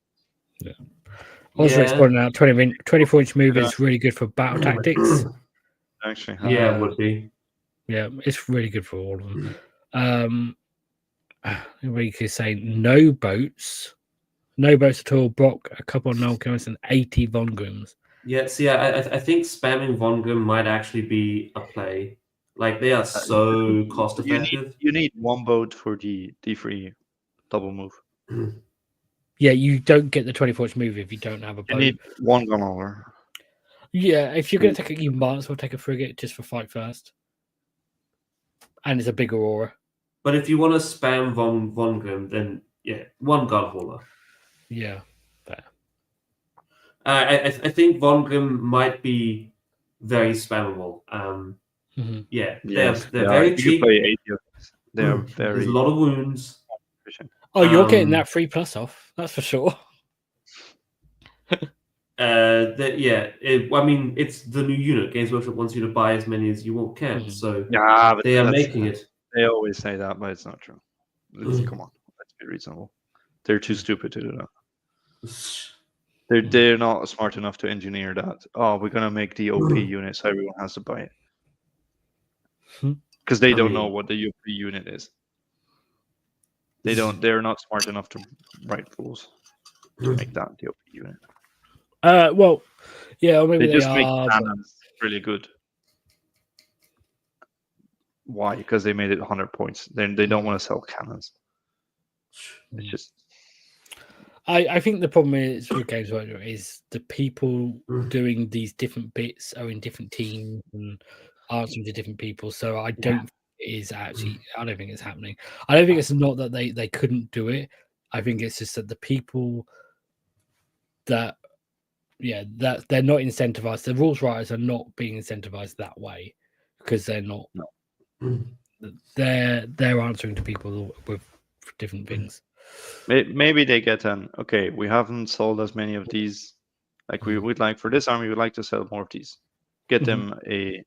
also exploring out 24-inch move is really good for battle tactics. Actually, it would be. Yeah, it's really good for all of them. We could say no boats at all. Brock, a couple of null kills, and 80 Vongrims. Yeah, see, I think spamming Vongrim might actually be a play. Like, they are so cost effective. You need 1 boat for the D3 double move. Yeah, you don't get the 24-inch move if you don't have a boat. You need 1 gunhauler. Yeah, if you're going to take it, you might as well take a frigate just for fight first. And it's a bigger aura. But if you want to spam Vongrim, then 1 gunhauler. Yeah, fair. I think Vongrim might be very spammable. They're very cheap. They're very. There's a lot of wounds. Oh, you're getting that 3+ off. That's for sure. I mean, it's the new unit. Games Workshop wants you to buy as many as you want can. So but they are making it. They always say that, but it's not true. Come on, let's be reasonable. They're too stupid to do that. They're not smart enough to engineer that. Oh, we're gonna make the OP unit so everyone has to buy it. Because they don't know what the OP unit is. They're not smart enough to write rules to make that the OP unit. Well, yeah, or maybe they just make cannons really good. Why? Because they made it 100 points. Then they don't want to sell cannons. It's just. I think the problem is with Games Workshop is the people doing these different bits are in different teams and answering to different people. So I don't think it is actually. I don't think it's happening. I don't think it's not that they couldn't do it. I think it's just that the people that they're not incentivized. The rules writers are not being incentivized that way because they're not. No. They're answering to people with different things. Maybe they get okay, we haven't sold as many of these. Like we would like for this army, we'd like to sell more of these. Get them a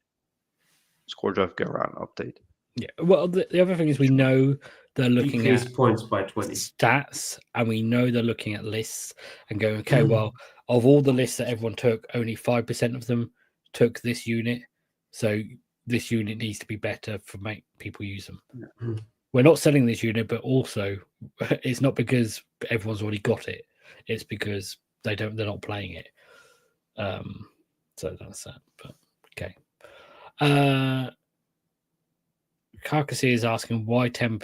Score Drive Garan update. Yeah. Well, the other thing is we know they're looking at points by 20 stats, and we know they're looking at lists and going, okay, well, of all the lists that everyone took, only 5% of them took this unit. So this unit needs to be better for make people use them. Yeah. We're not selling this unit, but also it's not because everyone's already got it. It's because they're not playing it. So that's that. But okay. Carcassy is asking why 10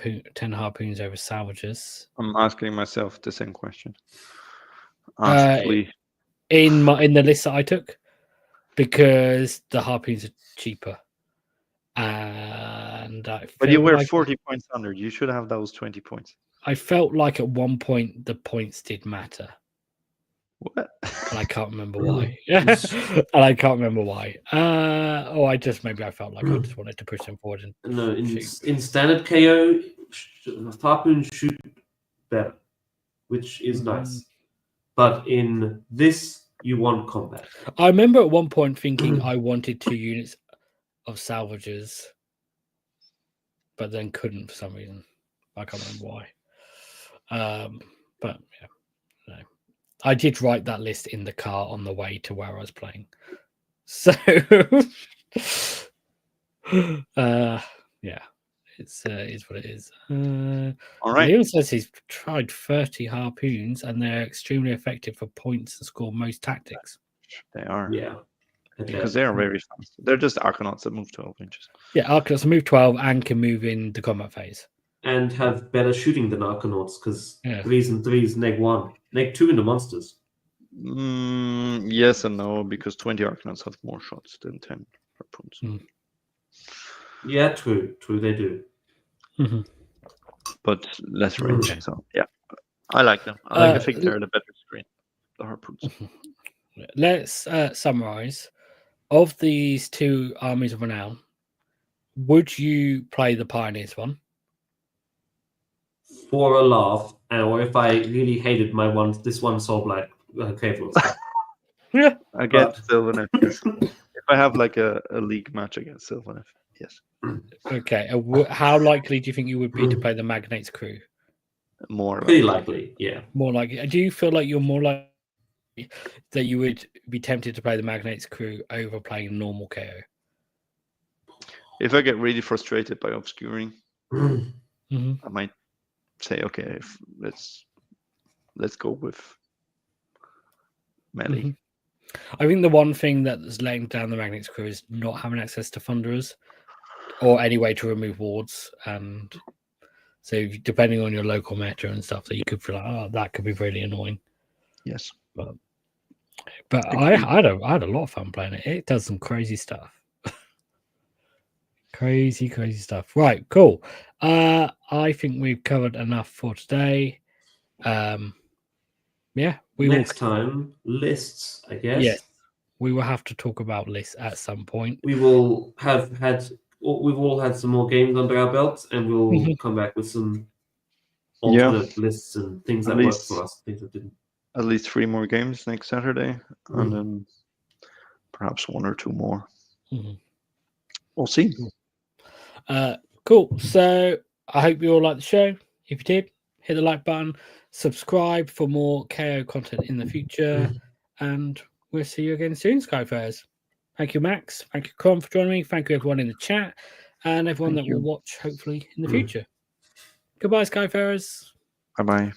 harpoons over salvagers. I'm asking myself the same question. Honestly. In the list that I took, because the harpoons are cheaper. And but you were 40 points under. You should have those 20 points. I felt like at one point the points did matter. What? And I can't remember why. And I can't remember why. I felt like I just wanted to push them forward. And no, in standard KO, harpoons shoot better, which is nice. But in this, you want combat. I remember at one point thinking I wanted 2 units of salvagers, but then couldn't for some reason. I can't remember why. But yeah, no. I did write that list in the car on the way to where I was playing. So yeah, it's what it is. All right. Leon says he's tried 30 harpoons and they're extremely effective for points and score most tactics. They are. Yeah. Because they are very fast. They're just Arcanauts that move 12 inches. Yeah, Arcanauts move 12 and can move in the combat phase. And have better shooting than Arcanauts, because 3s and 3s neg1. Neg2 in the monsters. Yes and no, because 20 Arcanauts have more shots than 10 harpoons. Yeah, true. True, they do. But less range. So, yeah. I like them. I think they're the better screen, the harpoons. Let's summarize. Of these 2 Armies of Renown, would you play the Pioneers one? For a laugh, or if I really hated this one Soul Black Cavalry. Yeah. Against Sylvaneth. If I have like a league match against Sylvaneth, yes. Okay. How likely do you think you would be to play the Magnate's crew? More pretty likely, yeah. More likely. Do you feel like you're more likely that you would be tempted to play the Magnate's crew over playing normal KO? If I get really frustrated by obscuring, I might say, okay, let's go with melee. I think the one thing that's letting down the Magnate's crew is not having access to Thunderers or any way to remove wards. And so depending on your local meta and stuff, that you could feel like, oh, that could be really annoying. Yes. But I had a lot of fun playing it. It does some crazy stuff. Crazy stuff. Right, cool. I think we've covered enough for today. Yeah, next time lists, I guess. Yes, we will have to talk about lists at some point. We will we've all had some more games under our belts, and we'll come back with some alternate lists and things that worked for us, things that didn't. At least 3 more games next Saturday, and then perhaps 1 or 2 more. We'll see. Cool. So I hope you all liked the show. If you did, hit the like button, subscribe for more KO content in the future, and we'll see you again soon, Skyfarers. Thank you, Max. Thank you, Con, for joining me. Thank you, everyone in the chat, and everyone that will watch, hopefully, in the future. Goodbye, Skyfarers. Bye-bye.